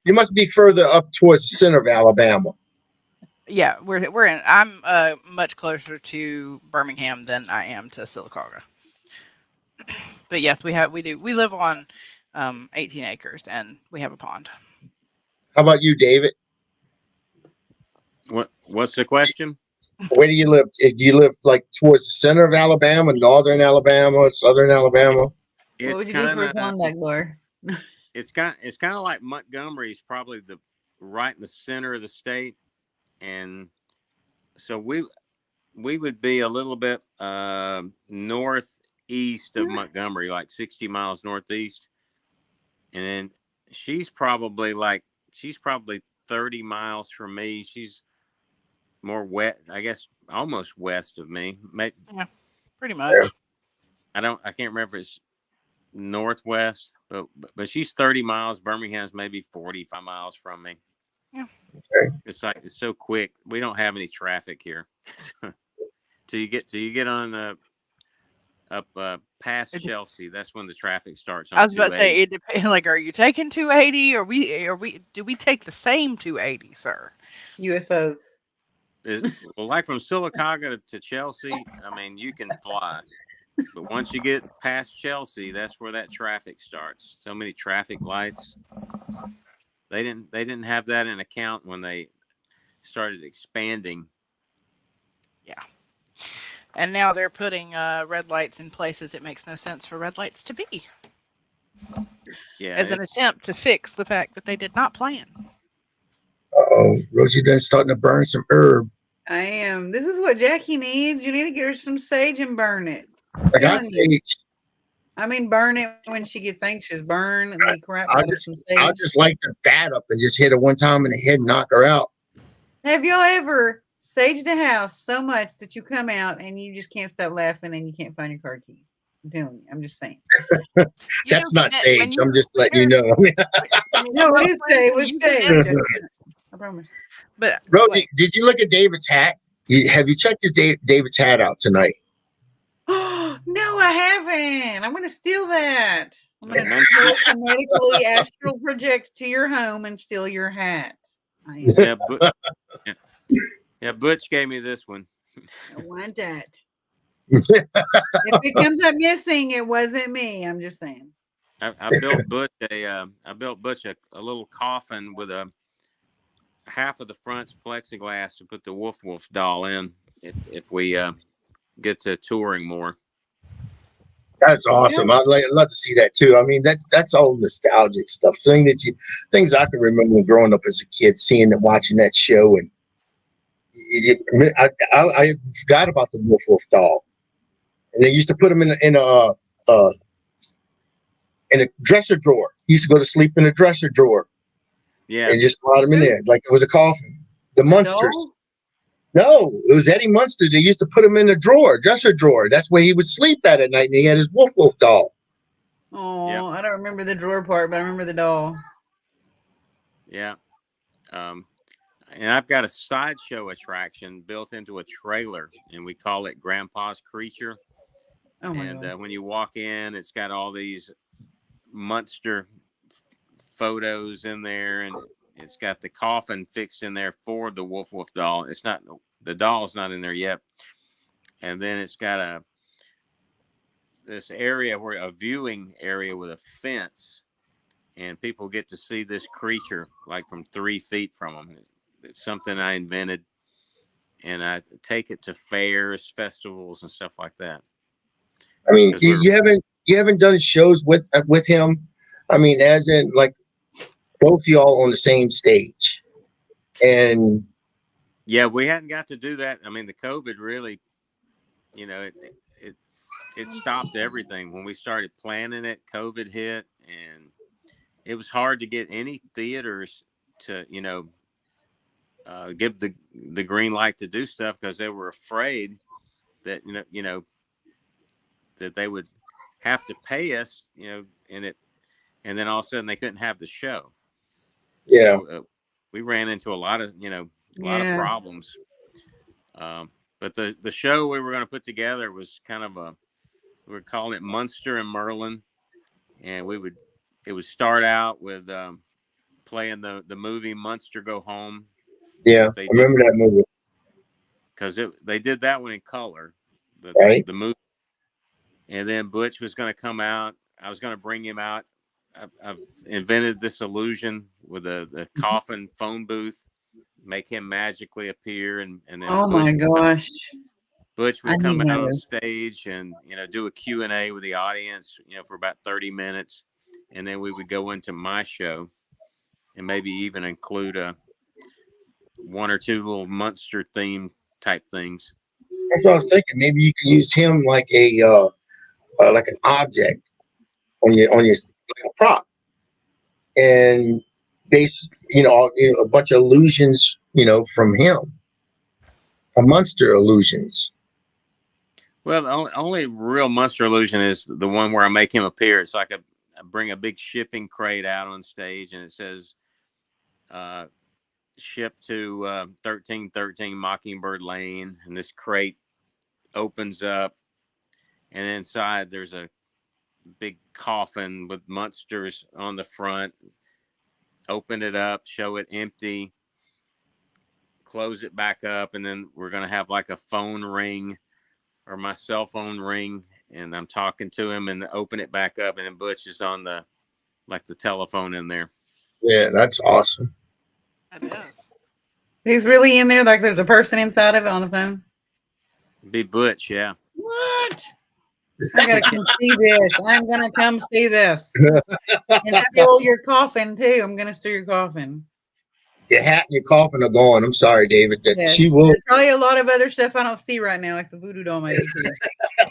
You must be further up towards the center of Alabama. Yeah, we're in. I'm much closer to Birmingham than I am to Sylacauga. But yes, we live on 18 acres and we have a pond. How about you, David? What's the question? Where do you live? Do you live like towards the center of Alabama, northern Alabama, southern Alabama? What It's would you do for a kind of Klondike bar? it's kind of like Montgomery is probably the right in the center of the state, and so we would be a little bit northeast of Montgomery, like 60 miles northeast, and then she's probably 30 miles from me. She's more west, I guess, almost west of me. Yeah, pretty much. Yeah. I can't remember if it's northwest, but she's 30 miles. Birmingham's maybe 45 miles from me. Yeah. Okay. It's so quick. We don't have any traffic here. till you get on up past Chelsea. That's when the traffic starts I on was about to say 280. it depends. Like, are you taking 280 or do we take the same 280, sir? UFOs. Well, like from Sylacauga to Chelsea, I mean, you can fly. But once you get past Chelsea, that's where that traffic starts. So many traffic lights. They didn't have that in account when they started expanding. Yeah. And now they're putting red lights in places it makes no sense for red lights to be. Yeah, As an attempt to fix the fact that they did not plan. Rosie done starting to burn some herb. I am. This is what Jackie needs. You need to get her some sage and burn it. I got sage. I mean, burn it when she gets anxious. Burn the crap out of some I'll sage. just light the bat up and just hit her one time in the head and knock her out. Have y'all ever saged a house so much that you come out and you just can't stop laughing and you can't find your car keys? I'm telling you. I'm just saying. That's not sage. I'm just letting you know. No, it is sage. It was sage. I promise. But Rosie, did you look at David's hat? Have you checked David's hat out tonight? No, I haven't. I'm going to steal that. I'm going to kinetically astral project to your home and steal your hat. Yeah, Butch gave me this one. I want that. If it comes up missing, it wasn't me. I'm just saying. I built Butch a little coffin with a half of the front's plexiglass to put the Wolf doll in if we get to touring more. That's awesome. I'd love to see that too. I mean, that's all nostalgic stuff. Things I can remember growing up as a kid, seeing and watching that show, and I forgot about the Wolf doll. And they used to put them in a dresser drawer. He used to go to sleep in a dresser drawer. Yeah, and just slide them in there like it was a coffin. The Munsters. No, it was Eddie Munster. They used to put him in a dresser drawer. That's where he would sleep at night, and he had his Wolf doll. Oh, yep. I don't remember the drawer part, but I remember the doll. Yeah. And I've got a sideshow attraction built into a trailer, and we call it Grandpa's Creature. Oh my God. When you walk in, it's got all these Munster photos in there, and it's got the coffin fixed in there for the Wolf doll. It's not, the doll's not in there yet. And then it's got this area where a viewing area with a fence, and people get to see this creature like from 3 feet from them. It's something I invented, and I take it to fairs, festivals, and stuff like that. I mean, you haven't done shows with him. I mean, as in like both y'all on the same stage, and yeah, we hadn't got to do that. I mean, the COVID really, it stopped everything when we started planning it. COVID hit, and it was hard to get any theaters to, give the green light to do stuff because they were afraid that that they would have to pay us, and then all of a sudden they couldn't have the show. Yeah. So, we ran into a lot of problems. But the show we were going to put together was kind of we were calling it Munster and Merlin, and it would start out with playing the movie Munster Go Home. Yeah, I remember that movie because they did that one in color. Right. The movie. And then Butch was going to come out. I was going to bring him out. I've invented this illusion with the coffin phone booth, make him magically appear, and then Oh my gosh. Butch I would come need one out of on those. stage and do a Q&A with the audience, for about 30 minutes, and then we would go into my show and maybe even include one or two little monster theme type things. That's what I was thinking. Maybe you can use him like like an object on your like a prop, and base a bunch of illusions from him, a monster illusions. Well, the only real monster illusion is the one where I make him appear. It's like I bring a big shipping crate out on stage, and it says ship to 1313 Mockingbird Lane, and this crate opens up, and inside there's a big coffin with monsters on the front. Open it up, show it empty, close it back up, and then we're going to have like a phone ring or my cell phone ring, and I'm talking to him, and open it back up, and then Butch is on the telephone in there. Yeah, that's awesome. That is. He's really in there, like there's a person inside of it on the phone. Be Butch, yeah. What? I gotta come see this. I'm gonna come see this. And steal your coffin too. I'm gonna steal your coffin. Your hat and your coffin are gone. I'm sorry, David. That Yes. she will. There's probably a lot of other stuff I don't see right now, like the voodoo doll maybe too.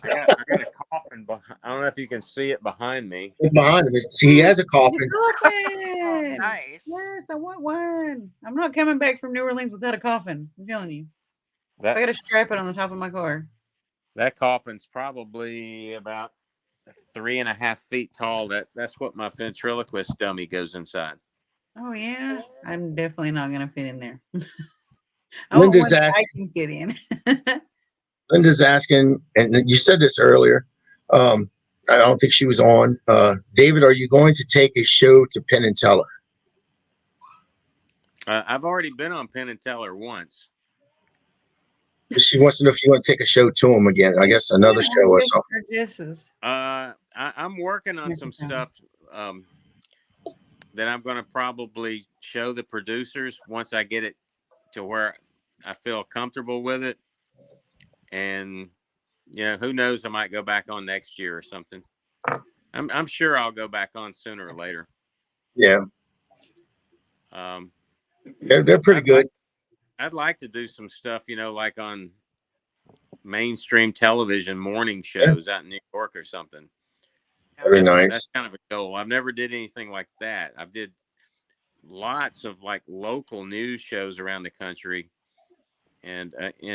I got a coffin behind. I don't know if you can see it behind me. Behind him. He has a coffin. The Oh, coffin. nice. Yes, I want one. I'm not coming back from New Orleans without a coffin. I'm telling you. I That gotta strap it on the top of my car. that coffin's probably about 3.5 feet tall. That's what my ventriloquist dummy goes inside. Oh yeah. I'm definitely not gonna fit in there. I want Linda's one that asking. I can fit in. Linda's asking, and you said this earlier. Um, I don't think she was on. David, are you going to take a show to Penn and Teller? I've already been on Penn and Teller once. She wants to know if you want to take a show to him again. I guess another Yeah, show or something. or Jess's. I'm working on some stuff that I'm going to probably show the producers once I get it to where I feel comfortable with it. And who knows? I might go back on next year or something. I'm sure I'll go back on sooner or later. Yeah, they're pretty I'd good. I'd like to do some stuff, like on mainstream television morning shows out in New York or something. Very That's nice. kind of a goal. I've never did anything like that. I've did lots of like local news shows around the country, and of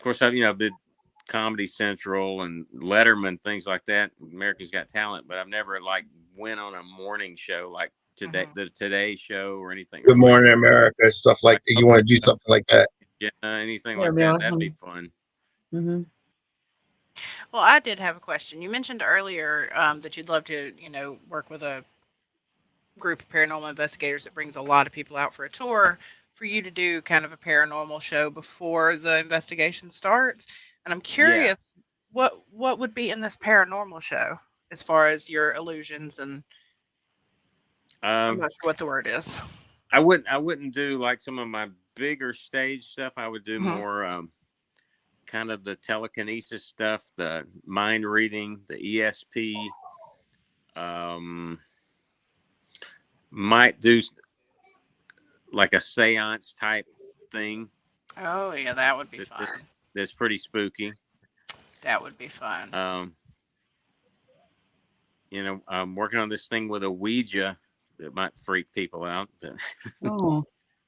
course I've did Comedy Central and Letterman, things like that. America's Got Talent, but I've never like went on a morning show like the Today Show or anything. Good Or like Morning America, stuff like that. You want to do something like that? anything That'd like be that. That'd be awesome. fun. Mm-hmm. Well, I did have a question. You mentioned earlier that you'd love to, work with a group of paranormal investigators that brings a lot of people out for a tour for you to do kind of a paranormal show before the investigation starts. And I'm Yeah. curious what would be in this paranormal show as far as your illusions and I'm not sure what the word is. I wouldn't do like some of my bigger stage stuff. I would do more kind of the telekinesis stuff, the mind reading, the ESP. Might do like a seance type thing. Oh yeah, that would be fun. That's pretty spooky. That would be fun. I'm working on this thing with a Ouija that might freak people out. Oh.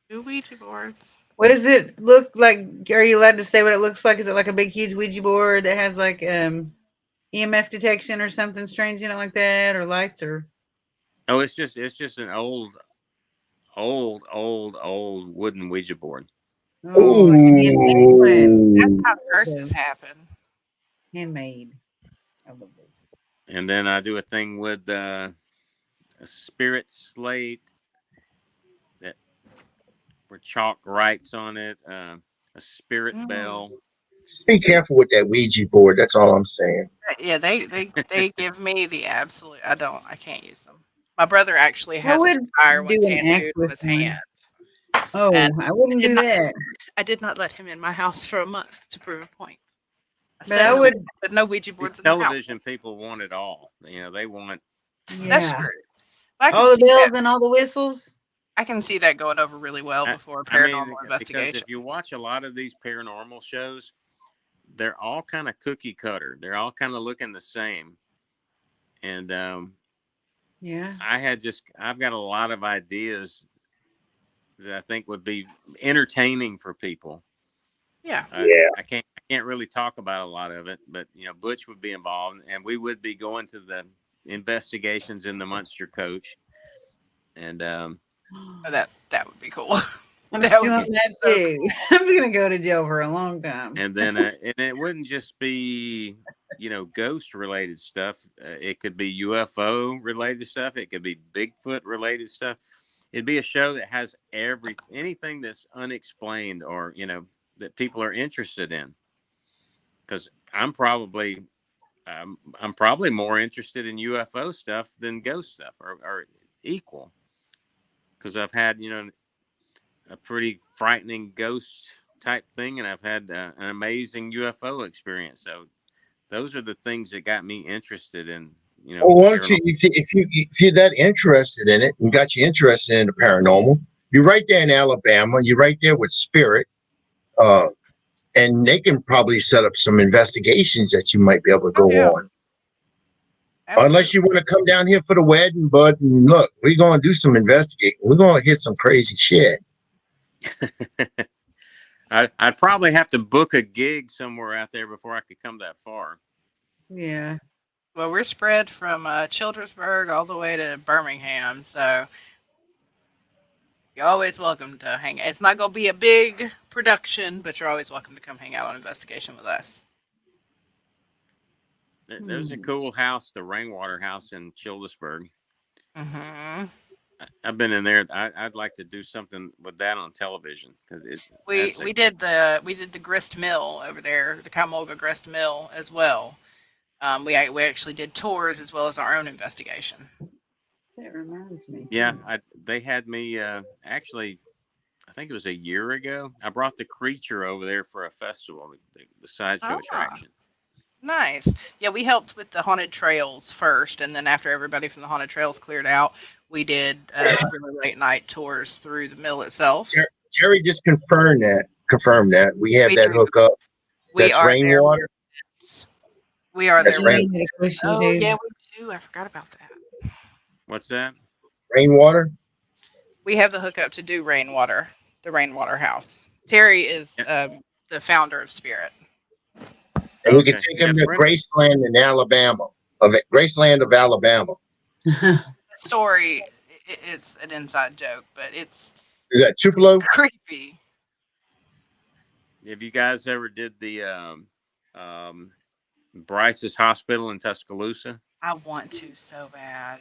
Do Ouija boards. What does it look like? Are you allowed to say what it looks like? Is it like a big, huge Ouija board that has like EMF detection or something strange in it like that, or lights, or? Oh, it's just an old wooden Ouija board. Oh, like a handmade one. That's Ooh. how curses happen. Handmade. I love those. And then I do a thing with a spirit slate that where chalk writes on it, a spirit bell. Just be careful with that Ouija board. That's all I'm saying. Yeah, they give me the absolute. I can't use them. My brother actually I has an would entire one do an act tattooed on with his one. hand, and Oh, I wouldn't did do not. that. I did not let him in my house for a month to prove a point. But I Well, would, I said no Ouija these boards in the house. television people want it all. They want. That's yeah. true. But All the bells and all the whistles. I can see that going over really well I, before a I mean, paranormal because investigation. if you watch a lot of these paranormal shows, they're all kind of cookie cutter. They're all kind of looking the same. And Yeah. I've got a lot of ideas that I think would be entertaining for people. Yeah. Yeah. I can't really talk about a lot of it, but Butch would be involved, and we would be going to the investigations in the Munster coach, and That would be cool. I'm That still would on be that so too. I'm gonna go to jail for a long time. and then and it wouldn't just be ghost related stuff. It could be UFO related stuff. It could be Bigfoot related stuff. It'd be a show that has anything that's unexplained or that people are interested in. Because I'm probably more interested in UFO stuff than ghost stuff, or equal. Because I've had a pretty frightening ghost type thing, and I've had an amazing UFO experience. So those are the things that got me interested in Well, why don't you, paranormal. if you're that interested in it and got you interested in the paranormal, you're right there in Alabama. You're right there with Spirit, uh, and they can probably set up some investigations that you might be able to Oh go yeah, on. absolutely. Unless you want to come down here for the wedding, bud, and look, we're gonna do some investigating. We're gonna hit some crazy shit. I'd probably have to book a gig somewhere out there before I could come that far. Yeah. Well, we're spread from Childersburg all the way to Birmingham, so you're always welcome to hang. It's not going to be a big production, but you're always welcome to come hang out on investigation with us. There's a cool house, the Rainwater House in Childersburg. Mm-hmm. I've been in there. I'd like to do something with that on television because We did the grist mill over there, the Camolga grist mill as well. We actually did tours as well as our own investigation. That reminds me. yeah. They had me actually. I think it was a year ago. I brought the creature over there for a festival, the sideshow Ah, attraction. nice. Yeah, we helped with the haunted trails first, and then after everybody from the haunted trails cleared out, we did really late night tours through the mill itself. Jerry just confirmed that. Confirmed that we have We that hookup. we That's are there. rainwater. We are That's there. Jeannie rain had a question Oh too. yeah, we do. I forgot about that. What's that? rainwater. We have the hookup to do rainwater, the rainwater house. Terry is Yeah. the founder of Spirit. And we can Okay. take Yeah, them to friend. Graceland in Alabama, Graceland of Alabama. The story, it's an inside joke, but it's Is that Tupelo? creepy. Have you guys ever did the Bryce's Hospital in Tuscaloosa? I want to so bad.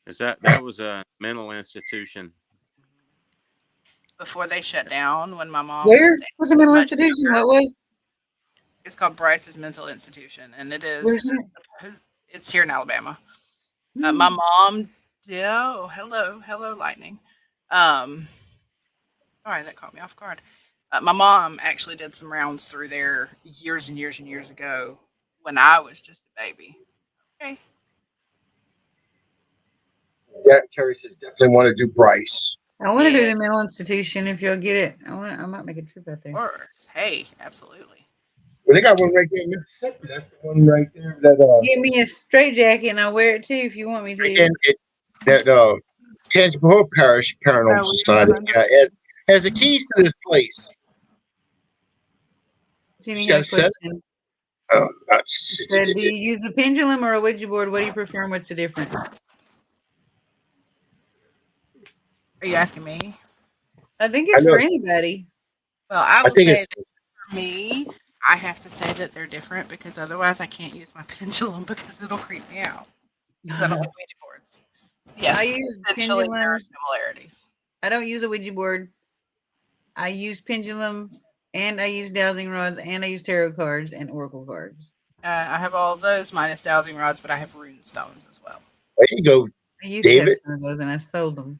That was a mental institution? Before they shut down, when my mom Where was the was mental much institution? younger, What was? it's called Bryce's Mental Institution, and Where's that? it's here in Alabama. Hmm. My mom, yeah, oh, hello, lightning. All right, that caught me off guard. My mom actually did some rounds through there years and years and years ago when I was just a baby. Okay. Yeah, Terry says definitely want to do Bryce. I want to do Yeah, the mental institution if you'll get it. I might make a trip out there. or hey, absolutely. Well, they got one right there in Mississippi. That's the one right there Give me a straight jacket and I'll wear it too if you want me right to. there, that Tangipahoa Parish Paranormal No, we Society has the keys to this place. Jeannie She's had got a a set. question. Not, Said, do you use a pendulum or a Ouija board? What do you prefer and what's the difference? Are you asking me? I think I it's for know. anybody. Well, I I will think say it's that for me, I have to say that they're different because otherwise I can't use my pendulum because it'll creep me out. Because I don't like Ouija boards. Yes, I use essentially there are pendulum. similarities. I don't use a Ouija board. I use pendulum and I use dowsing rods, and I use tarot cards and oracle cards. I have all of those minus dowsing rods, but I have rune stones as well. There you go, I used to have David. some of those, and I sold them.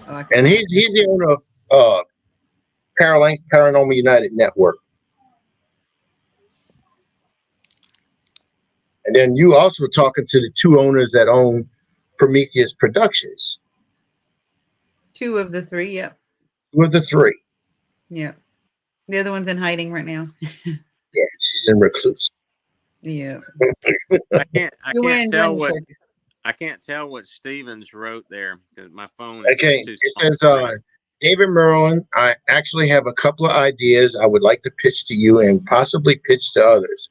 Oh, I And couldn't he's the owner of Paranormal United Network. And then you also talking to the two owners that own Prometheus Productions. 2 of the 3. Yep. Two of the three. Yep. The other one's in hiding right now. Yeah, she's in recluse. Yeah. I can't You win, join the circus. I can't tell what Stevens wrote there because my phone is Okay, just too it small. says, David Merlin, I actually have a couple of ideas I would like to pitch to you and possibly pitch to others.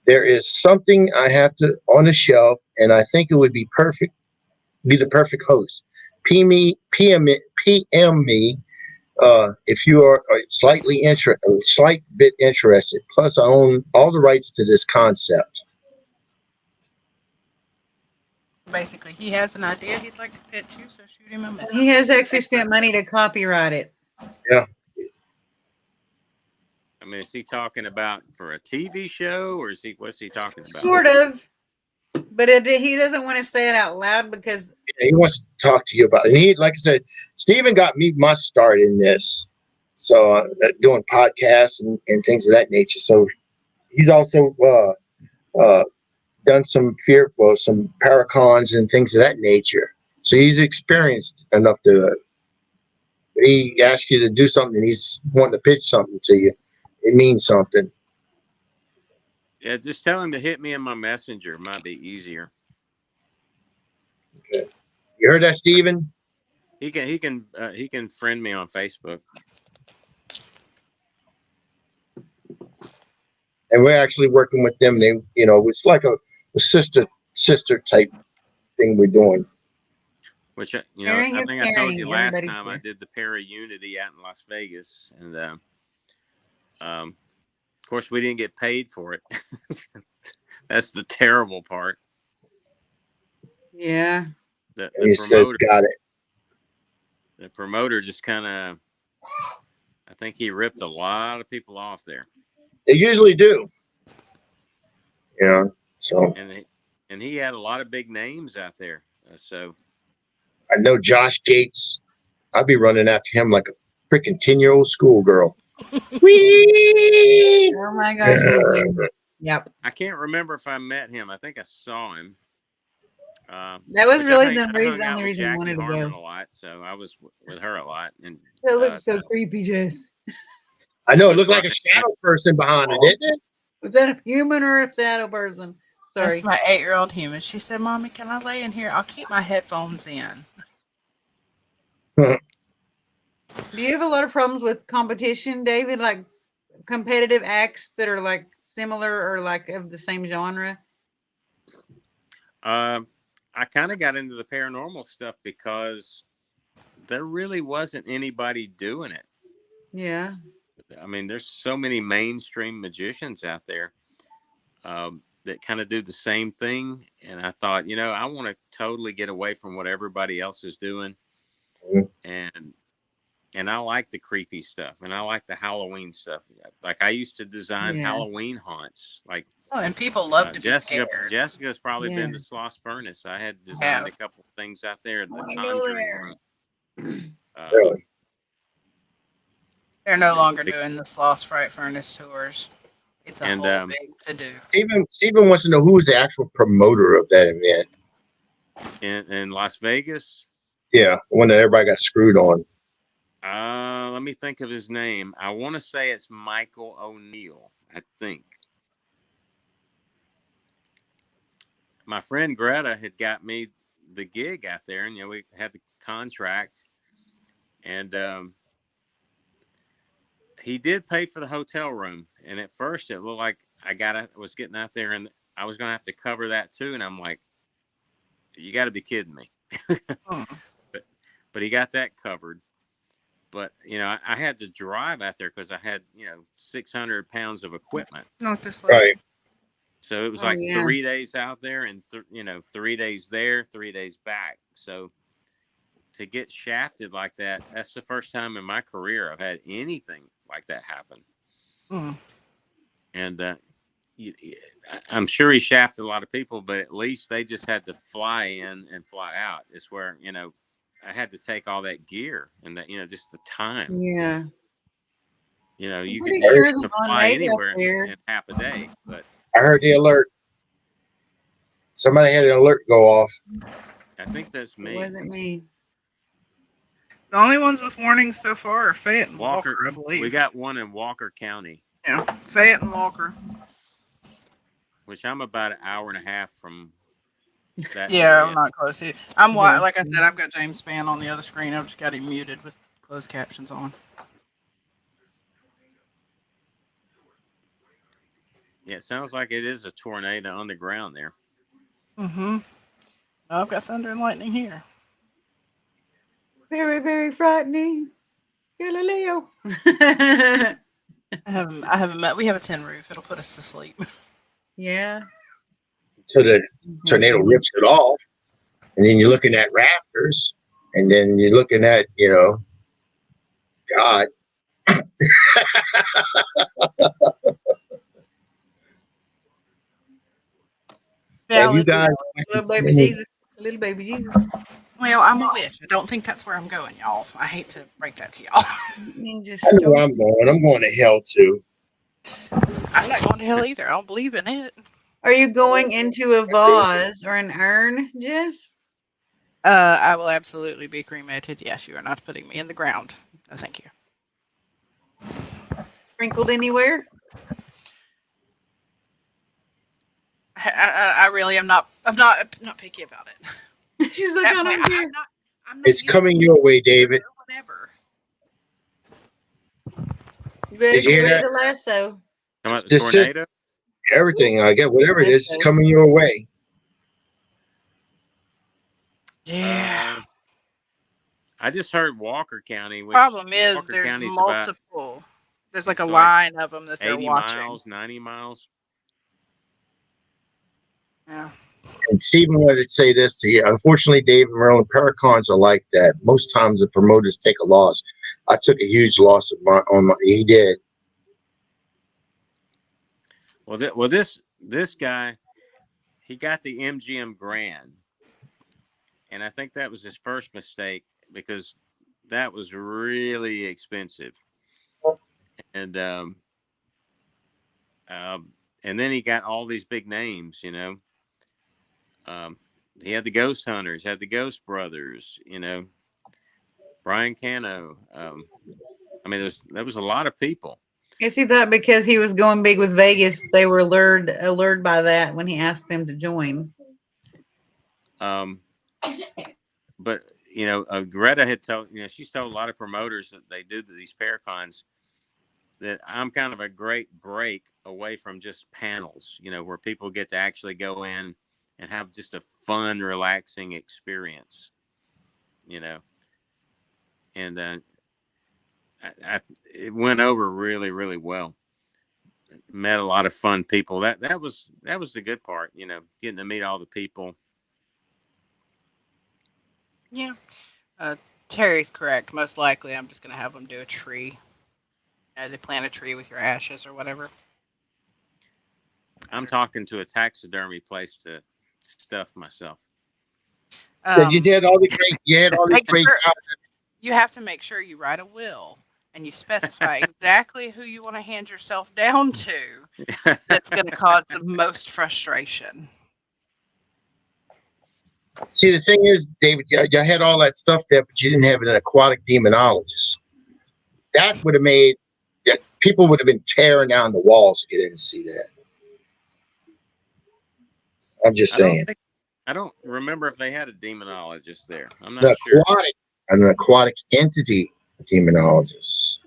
There is something I have to on the shelf, and I think it would be the perfect host. PM me if you are a slight bit interested. Plus, I own all the rights to this concept. Basically, he has an idea he'd like to pitch you, so shoot him a message. He has actually spent money to copyright it. Yeah. I mean, is he talking about for a TV show, or what's he talking about? Sort of. But he doesn't want to say it out loud because He wants to talk to you about it. And he, like I said, Stephen got me my start in this. So doing podcasts and things of that nature. So he's also done some paracons and things of that nature. So he's experienced enough to. He asks you to do something, and he's wanting to pitch something to you. It means something. Yeah, just tell him to hit me in my messenger. It might be easier. Okay. You heard that, Stephen? He can friend me on Facebook. And we're actually working with them. They, it's like a sister type thing we're doing. Which I Caring is think I told you caring. last Everybody's time here. I did the Para Unity out in Las Vegas, and of course we didn't get paid for it. That's the terrible part. Yeah. The He says, got it. The promoter just kind of, I think he ripped a lot of people off there. They usually do. So. And he had a lot of big names out there. So. I know Josh Gates. I'd be running after him like a freaking 10-year-old schoolgirl. Whee! Oh my gosh, me too. Yep. I can't remember if I met him. I think I saw him. That was really the only reason I wanted to Harmon go. a lot, so I was with her a lot. And that looks so creepy, Jess. I know it looked like a shadow person behind it, didn't it? Was that a human or a shadow person? Sorry. That's my 8-year-old human. She said, "Mommy, can I lay in here? I'll keep my headphones in." Do you have a lot of problems with competition, David? Like competitive acts that are like similar or like of the same genre? I kind of got into the paranormal stuff because there really wasn't anybody doing it. Yeah. I mean, there's so many mainstream magicians out there that kind of do the same thing. And I thought, I want to totally get away from what everybody else is doing. And I like the creepy stuff, and I like the Halloween stuff. Like I used to design Halloween haunts. Like, and people love to be scared. Jessica's probably been to Sloss Furnace. I had designed a couple things out there in the Conjuring room. Really? They're no longer doing the Sloss Fright Furnace tours. It's a whole big to do. Stephen wants to know who was the actual promoter of that event. In Las Vegas? Yeah, the one that everybody got screwed on. Let me think of his name. I want to say it's Michael O'Neill, I think. My friend Greta had got me the gig out there, and we had the contract, and he did pay for the hotel room. And at first, it looked like I was getting out there, and I was going to have to cover that too. And I'm like, "You got to be kidding me!" But he got that covered. But I had to drive out there because I had 600 pounds of equipment. Not this right. So it was 3 days out there, and 3 days there, 3 days back. So to get shafted like that, that's the first time in my career I've had anything like that happen. Mm. And I'm sure he shafted a lot of people, but at least they just had to fly in and fly out. It's where, I had to take all that gear and that, just the time. Yeah. I'm You pretty could sure the fly Monday up anywhere there. in half a day, but I heard the alert. Somebody had an alert go off. I think that's It me. wasn't me. The only ones with warnings so far are Fayette and Walker, I believe. We got one in Walker County. Yeah, Fayette and Walker. Which I'm about an hour and a half from that Yeah, area. I'm not close here. I'm Yeah. like I said, I've got James Spann on the other screen. I've just got him muted with closed captions on. Yeah, it sounds like it is a tornado on the ground there. Mm-hmm. I've got thunder and lightning here. Very, very frightening. Galileo. I haven't met. We have a tin roof. It'll put us to sleep. Yeah. So the tornado rips it off, and then you're looking at rafters, and then you're looking at, God. And you guys, Little baby Jesus. Little baby Jesus. Well, I'm a witch. I don't think that's where I'm going, y'all. I hate to break that to y'all. Ninja I know Storm. where I'm going. I'm going to hell too. I'm not going to hell either. I don't believe in it. Are you going into a vase or an urn, Jess? I will absolutely be cremated. Yes, you are not putting me in the ground. No, thank you. Sprinkled anywhere? I really am not. I'm not picky about it. She's like, That I way, don't care. I'm not It's coming your way, David. Whatever. You better Did you get hear ready that? to lasso. How about the Just sit. tornado? Everything, I get whatever it is, it's coming your way. Yeah. I just heard Walker County. Which Problem is, Walker there's County's multiple. There's like a it's like line of them that they're 80 watching. miles, 90 miles. Yeah. And Stephen wanted to say this to you. Unfortunately, Dave and Merlin, Paracons are like that. Most times the promoters take a loss. I took a huge loss he did. Well, this guy, he got the MGM Grand, and I think that was his first mistake because that was really expensive. And and then he got all these big names, he had the Ghost Hunters, had the Ghost Brothers, Brian Cano. I mean, there was a lot of people. Guess he thought because he was going big with Vegas, they were allured by that when he asked them to join. But Greta had told she's told a lot of promoters that they do these Paracons that I'm kind of a great break away from just panels, where people get to actually go in and have just a fun, relaxing experience, and it went over really, really well. Met a lot of fun people. That was the good part, getting to meet all the people. Yeah. Terry's correct. Most likely, I'm just going to have them do a tree. They plant a tree with your ashes or whatever. I'm talking to a taxidermy place to stuff myself. You had all the great guys. You have to make sure you write a will and you specify exactly who you want to hand yourself down to. That's going to cause the most frustration. See, the thing is, David, you had all that stuff there, but you didn't have an aquatic demonologist. That would have made people would have been tearing down the walls to get in and see that. I'm just saying. I don't remember if they had a demonologist there. I'm not sure. An aquatic entity demonologist.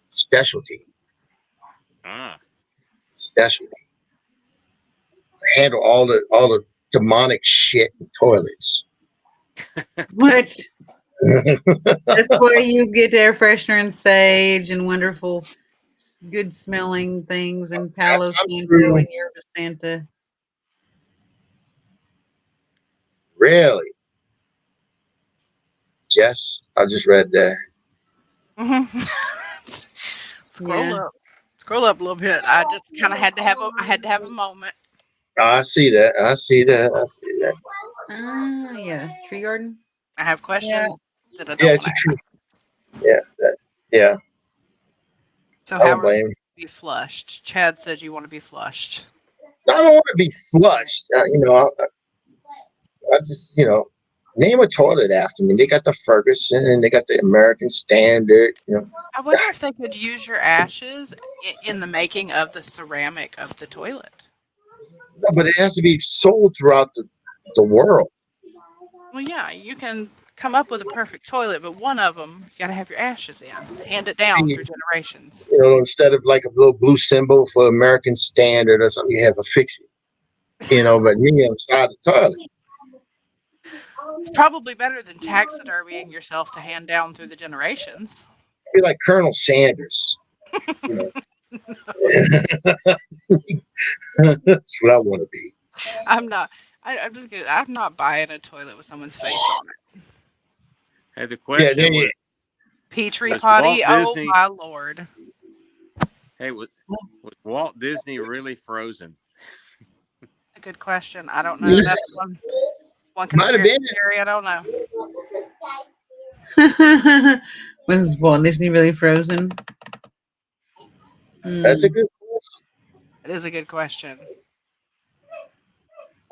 Specialty. Specialty. Handle all the demonic shit in toilets. What? That's where you get air freshener and sage and wonderful, good smelling things and Palo Santo and Yerba Santa. Really? Yes, I just read that. Scroll Yeah. up. Scroll up a little bit. I just kind of had to have a moment. I see that. I see that. I see that. Yeah. Tree garden. I have Yeah. questions that I Yeah, don't it's want a to true. ask. Yeah, yeah. So I how don't are we blame going him. to be flushed? Chad says you want to be flushed. I don't want to be flushed. I just, name a toilet after me. They got the Ferguson and they got the American Standard. I wonder if they could use your ashes in the making of the ceramic of the toilet. No, but it has to be sold throughout the world. Well, yeah, you can come up with a perfect toilet, but one of them you got to have your ashes in. Hand it down through generations. Instead of like a little blue symbol for American Standard or something, you have a fix it. But me inside the toilet. It's probably better than taxidermying yourself to hand down through the generations. Be like Colonel Sanders. You know. That's what I want to be. I'm not. I'm just kidding. I'm not buying a toilet with someone's face on it. Hey, the Yeah, question Petri was potty. Walt Oh Disney. my lord. Hey, was Walt Disney really frozen? A good question. I don't know. That's one Might have conspiracy been. theory. I don't know. Was Walt Disney really frozen? That's a Hmm. good question. It is a good question.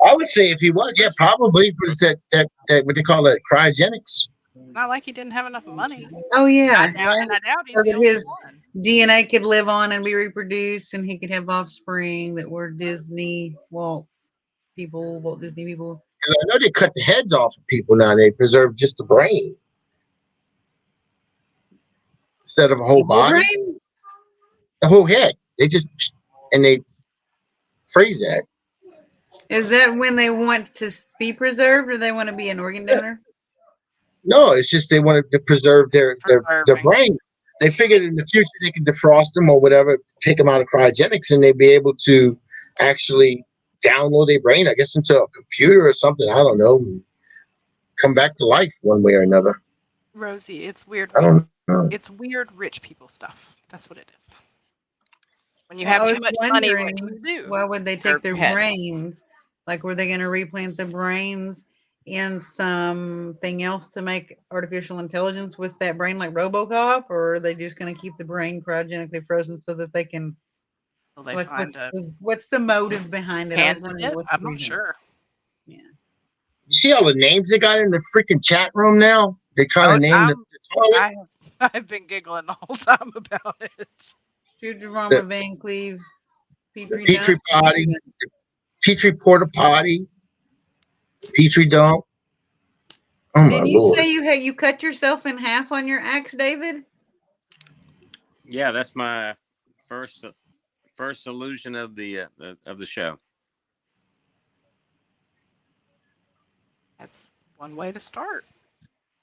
I would say if he was, yeah, probably for that what they call it, cryogenics. Not like he didn't have enough money. Oh yeah. And I doubt he's So the that only his one. DNA could live on and be reproduced, and he could have offspring that were Walt Disney people. And I know they cut the heads off of people now. They preserve just the brain instead of a whole People body, brain? the whole head. They just and they freeze that. Is that when they want to be preserved, or they want to be an organ donor? No, it's just they wanted to preserve their Preserving. brain. They figured in the future they can defrost them or whatever, take them out of cryogenics, and they'd be able to actually download their brain, I guess, into a computer or something. I don't know. Come back to life one way or another. Rosie, it's weird. I don't know. It's weird rich people stuff. That's what it is. When you Well, I have was too much money, what do wondering, you do? why would they take Preserve their your head. brains? Like, were they going to replant the brains in something else to make artificial intelligence with that brain, like RoboCop, or are they just going to keep the brain cryogenically frozen so that they can? So they Like, find a what's the motive behind it? I was wondering candidate. what's the I'm not reason. sure. Yeah. You see all the names they got in the freaking chat room now? They're trying Oh, to name the toilet. I've been giggling the whole time about it. Futurama The, Van Cleve, the Petri Petri Dump. potty, Petri porta potty, Petri dump. Oh my Didn't you lord. say you cut yourself in half on your axe, David? Yeah, that's my first first illusion of the show. That's one way to start.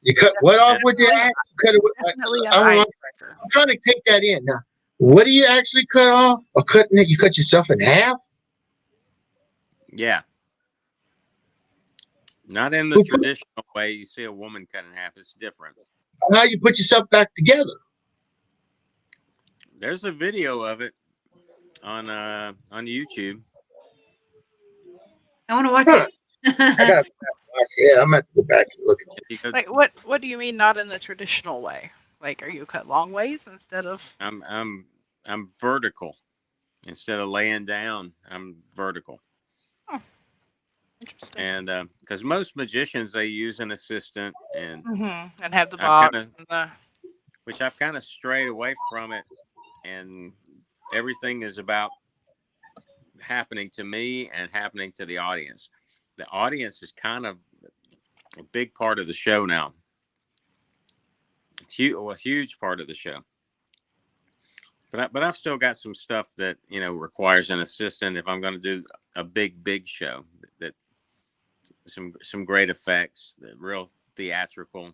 You cut what off with the Definitely, axe? You cut it with, definitely an I'm icebreaker. trying to take that in now. What do you actually cut off? Or cutting it? You cut yourself in half? Yeah, not in the Who put, traditional way you see a woman cut in half. It's different. how you put yourself back together? There's a video of it on YouTube. I want to watch Huh? I it. gotta watch. Yeah, I'm gonna have to go back and look at it. You go, Like what do you mean not in the traditional way? Like are you cut long ways instead of I'm vertical instead of laying down. I'm vertical, interesting? and because most magicians they use an assistant, and And have the I've kind box of and the I've kind of strayed away from it, and everything is about happening to me and happening to the audience. The audience is kind of a big part of the show now. A huge part of the show. But I've still got some stuff that requires an assistant if I'm going to do a big show. That some great effects, the real theatrical,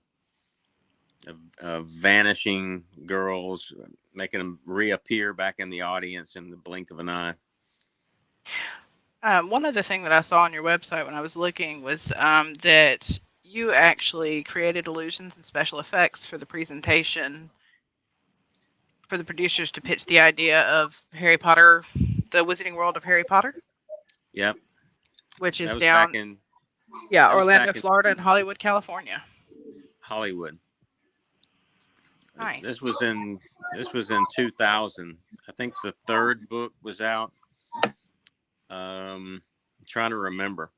of vanishing girls, making them reappear back in the audience in the blink of an eye. one other thing that I saw on your website when I was looking was that you actually created illusions and special effects for the presentation for the producers to pitch the idea of Harry Potter, the Wizarding World of Harry Potter, Yep. which is That was back down, in yeah, that was Orlando, back in Florida, and Hollywood, California. Hollywood. Nice. This was in 2000. I think the third book was out. I'm trying to remember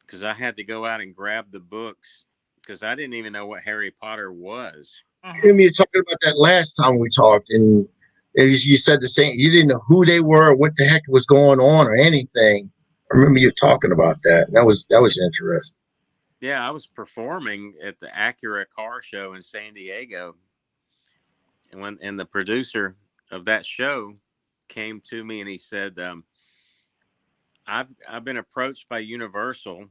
because I had to go out and grab the books because I didn't even know what Harry Potter was. Jim, you talking about that last time we talked, and you said the same. You didn't know who they were, or what the heck was going on, or anything. I remember you talking about that. That was interesting. Yeah, I was performing at the Acura car show in San Diego, and the producer of that show came to me and he said, I've been approached by Universal,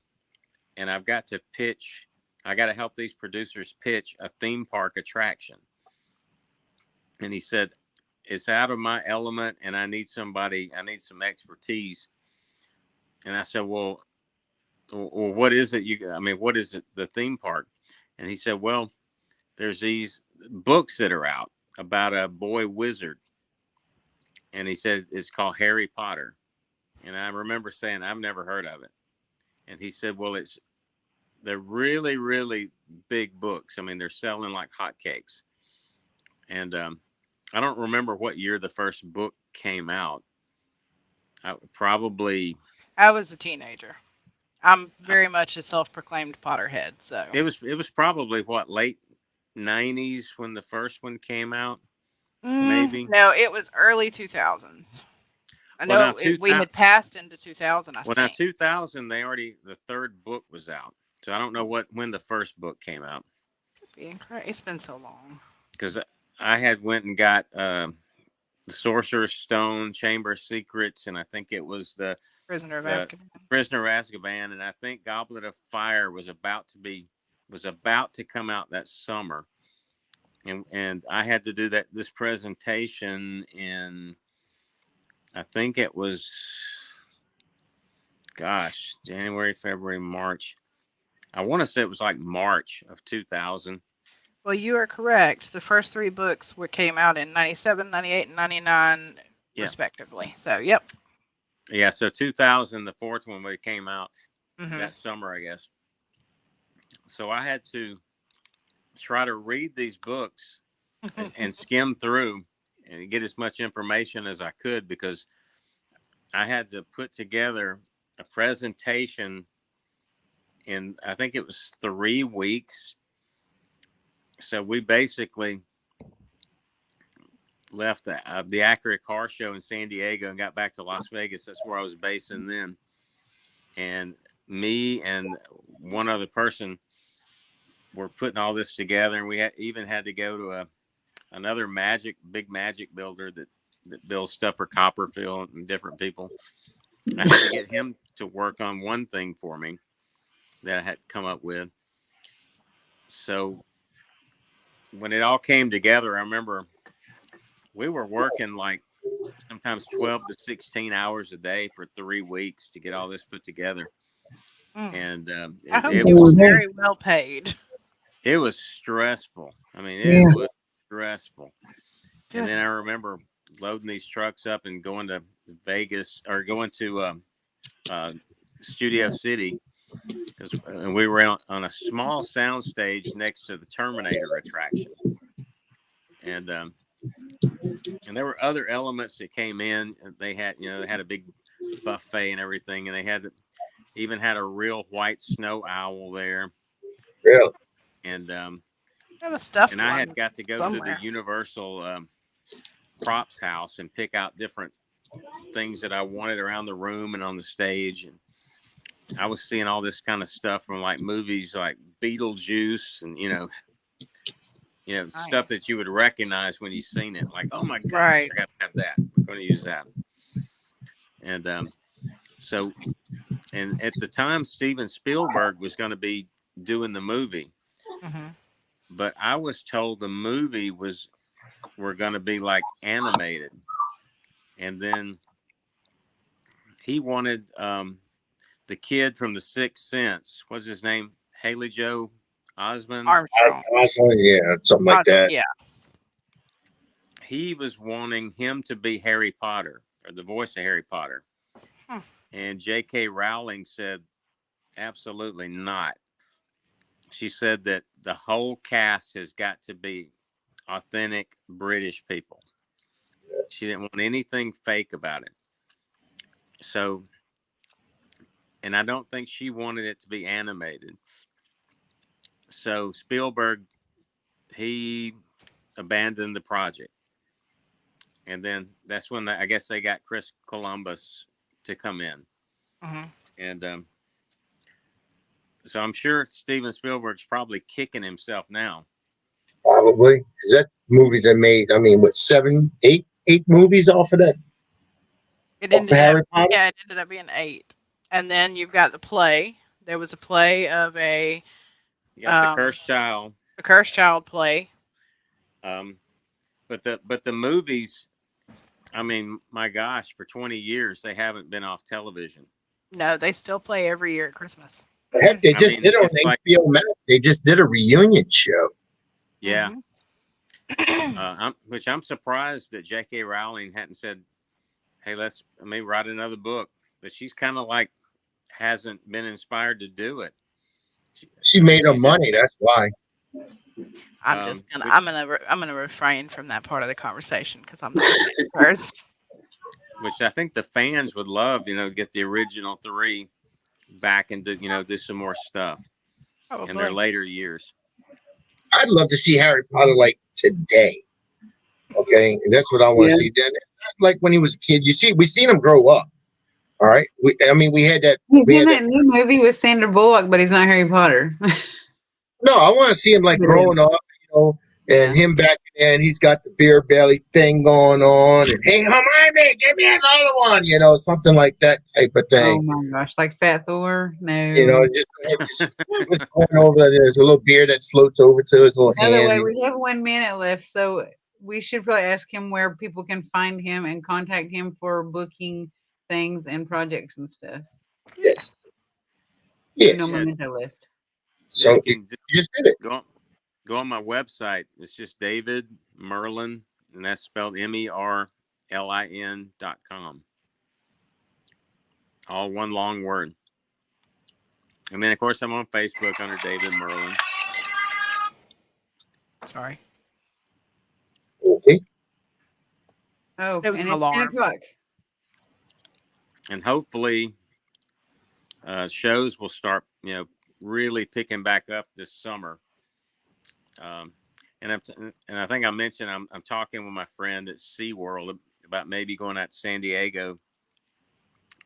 and I've got to pitch. I got to help these producers pitch a theme park attraction." And he said, "It's out of my element, and I need somebody. I need some expertise." And I said, "Well, what is it? What is it? The theme park?" And he said, "Well, there's these books that are out about a boy wizard." And he said, "It's called Harry Potter." And I remember saying, "I've never heard of it." And he said, "Well, they're really, really big books. I mean, they're selling like hotcakes." And I don't remember what year the first book came out. Probably I was a teenager. I'm very much a self-proclaimed Potterhead, so it was probably what, late 90s when the first one came out, maybe. no, it was early 2000s. I Well, now know we had passed into 2000, I think. 2000 the third book was out. So I don't know when the first book came out. Could be incorrect. It's been so long. Because I had went and got the Sorcerer's Stone, Chamber of Secrets, and I think it was the Prisoner of the Azkaban. Prisoner of Azkaban, and I think Goblet of Fire was about to come out that summer, and I had to do this presentation in, I think it was, gosh, January, February, March. I want to say it was like March of 2000. Well, you are correct. The first three books came out in 97, 98, and 99, Yeah. respectively. So, yep. Yeah, so 2000, the fourth one came out Mm-hmm. that summer, I guess. So I had to try to read these books and skim through and get as much information as I could, because I had to put together a presentation in, I think it was 3 weeks. So we basically left the Acura car show in San Diego and got back to Las Vegas. That's where I was basing then. And me and one other person were putting all this together, and we even had to go to another big magic builder that builds stuff for Copperfield and different people. I had to get him to work on one thing for me that I had come up with. So when it all came together, I remember we were working like sometimes 12 to 16 hours a day for 3 weeks to get all this put together. And I hope it you was were very well paid. It was stressful. I mean, Yeah. it was stressful. Good. And then I remember loading these trucks up and going to Vegas, or going to Studio City, and we were on a small sound stage next to the Terminator attraction. And there were other elements that came in. They had a big buffet and everything, and they even had a real white snow owl there. Really? And I have a stuffed and I one had got to go somewhere. to the Universal props house and pick out different things that I wanted around the room and on the stage. And I was seeing all this kind of stuff from like movies like Beetlejuice, and Nice. stuff that you would recognize when you've seen it. Like, oh my gosh, Right. I got to have that. We're going to use that. And and at the time, Steven Spielberg was going to be doing the movie, but I was told the movie were going to be like animated, and then he wanted the kid from The Sixth Sense. What's his name? Haley Joe Osment. Armstrong. Yeah, something like that. Yeah. he was wanting him to be Harry Potter or the voice of Harry Potter. Hmm. And J.K. Rowling said, absolutely not. She said that the whole cast has got to be authentic British people. She didn't want anything fake about it. So, and I don't think she wanted it to be animated. So Spielberg, he abandoned the project. And then that's when I guess they got Chris Columbus to come in. Mhm. And so I'm sure Steven Spielberg's probably kicking himself now. Probably. Because that movie they made, I mean, what, 8 movies off of that? It Off of ended up, Harry Potter? yeah, it ended up being 8. And then you've got the play. There was a play of You got the Cursed Child. a Cursed Child play. But the movies, I mean, my gosh, for 20 years they haven't been off television. No, they still play every year at Christmas. Heck, they I just mean, did it it's on like, HBO Max. They just did a reunion show. yeah. Mhm. Which I'm surprised that J.K. Rowling hadn't said, "Hey, let's maybe write another book." But she's kind of like hasn't been inspired to do it. She I mean, made her she's just money. That's why. which I'm gonna refrain from that part of the conversation because I'm not a person. I think the fans would love, get the original 3 back and do some more stuff in their Probably. later years. I'd love to see Harry Potter like today. Okay, and that's what I want to see. Then, like when he was a kid, we seen him grow up. All right, we had that. He's We in had that that. new movie with Sandra Bullock, but he's not Harry Potter. No, I want to see him like growing up, and Yeah. him back then. He's got the beer belly thing going on, and hey, Hermione, give me another one, something like that type of Oh thing. my gosh, like Fat Thor? You No. know, just what's going over. There's a little beer that floats over to his little By the way, hand. we have 1 minute left, so we should probably ask him where people can find him and contact him for booking things and projects and stuff. Yes, Uno yes. momento left. So You you can just did it. go on my website. It's just David Merlin, and that's spelled MERLIN.com. All one long word. And then, of course, I'm on Facebook under David Merlin. Sorry. Okay. Oh, It was and an it's 10 alarm. o'clock. And hopefully, shows will start, really picking back up this summer. And I think I mentioned I'm talking with my friend at SeaWorld about maybe going out to San Diego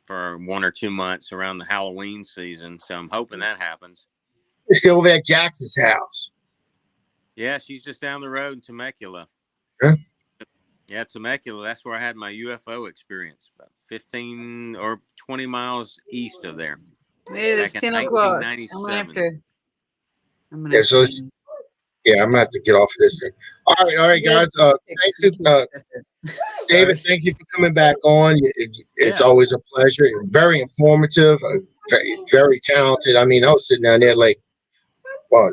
for 1 or 2 months around the Halloween season. So I'm hoping that happens. You're still over at Jackson's house. Yeah, she's just down the road in Temecula. Huh? Yeah, Temecula. That's where I had my UFO experience, about 15 or 20 miles east of there. It is Back in 10 o'clock. I'm gonna have 1997. to. I'm gonna Yeah, have so to. I'm gonna have to get off of this thing. All right, guys. Thanks, David. Sorry. Thank you for coming back on. It's Yeah. always a pleasure. Very informative. Very, very talented. I mean, I was sitting down there like, wow,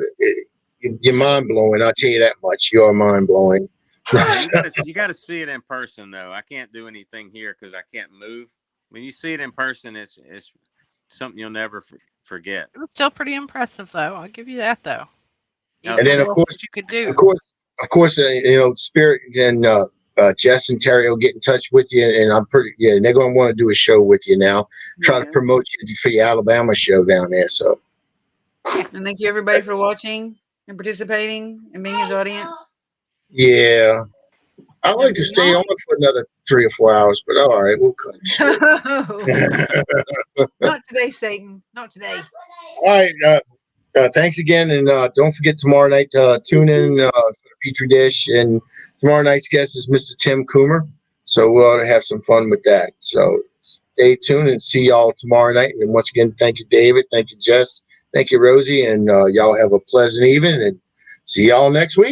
you're mind blowing. I'll tell you that much. You're mind blowing. Yeah, you got to see it in person though. I can't do anything here because I can't move. When you see it in person, it's something you'll never forget. It was still pretty impressive, though. I'll give you that, though. Oh, And Even then, with of course, what you could do. of course, Spirit and Jess and Terry will get in touch with you, and I'm they're going to want to do a show with you now. Try to promote you for your Alabama show down there. So, And thank you everybody for watching and participating and being his audience. yeah, I'd like to stay on for another 3 or 4 hours, but all right, we'll cut it short. Not today, Satan. Not today. All right. Thanks again, and don't forget tomorrow night. Tune in for the Petri Dish, and tomorrow night's guest is Mr. Tim Coomer. So we'll have some fun with that. So stay tuned and see y'all tomorrow night. And once again, thank you, David. Thank you, Jess. Thank you, Rosie, and y'all have a pleasant evening. And see y'all next week.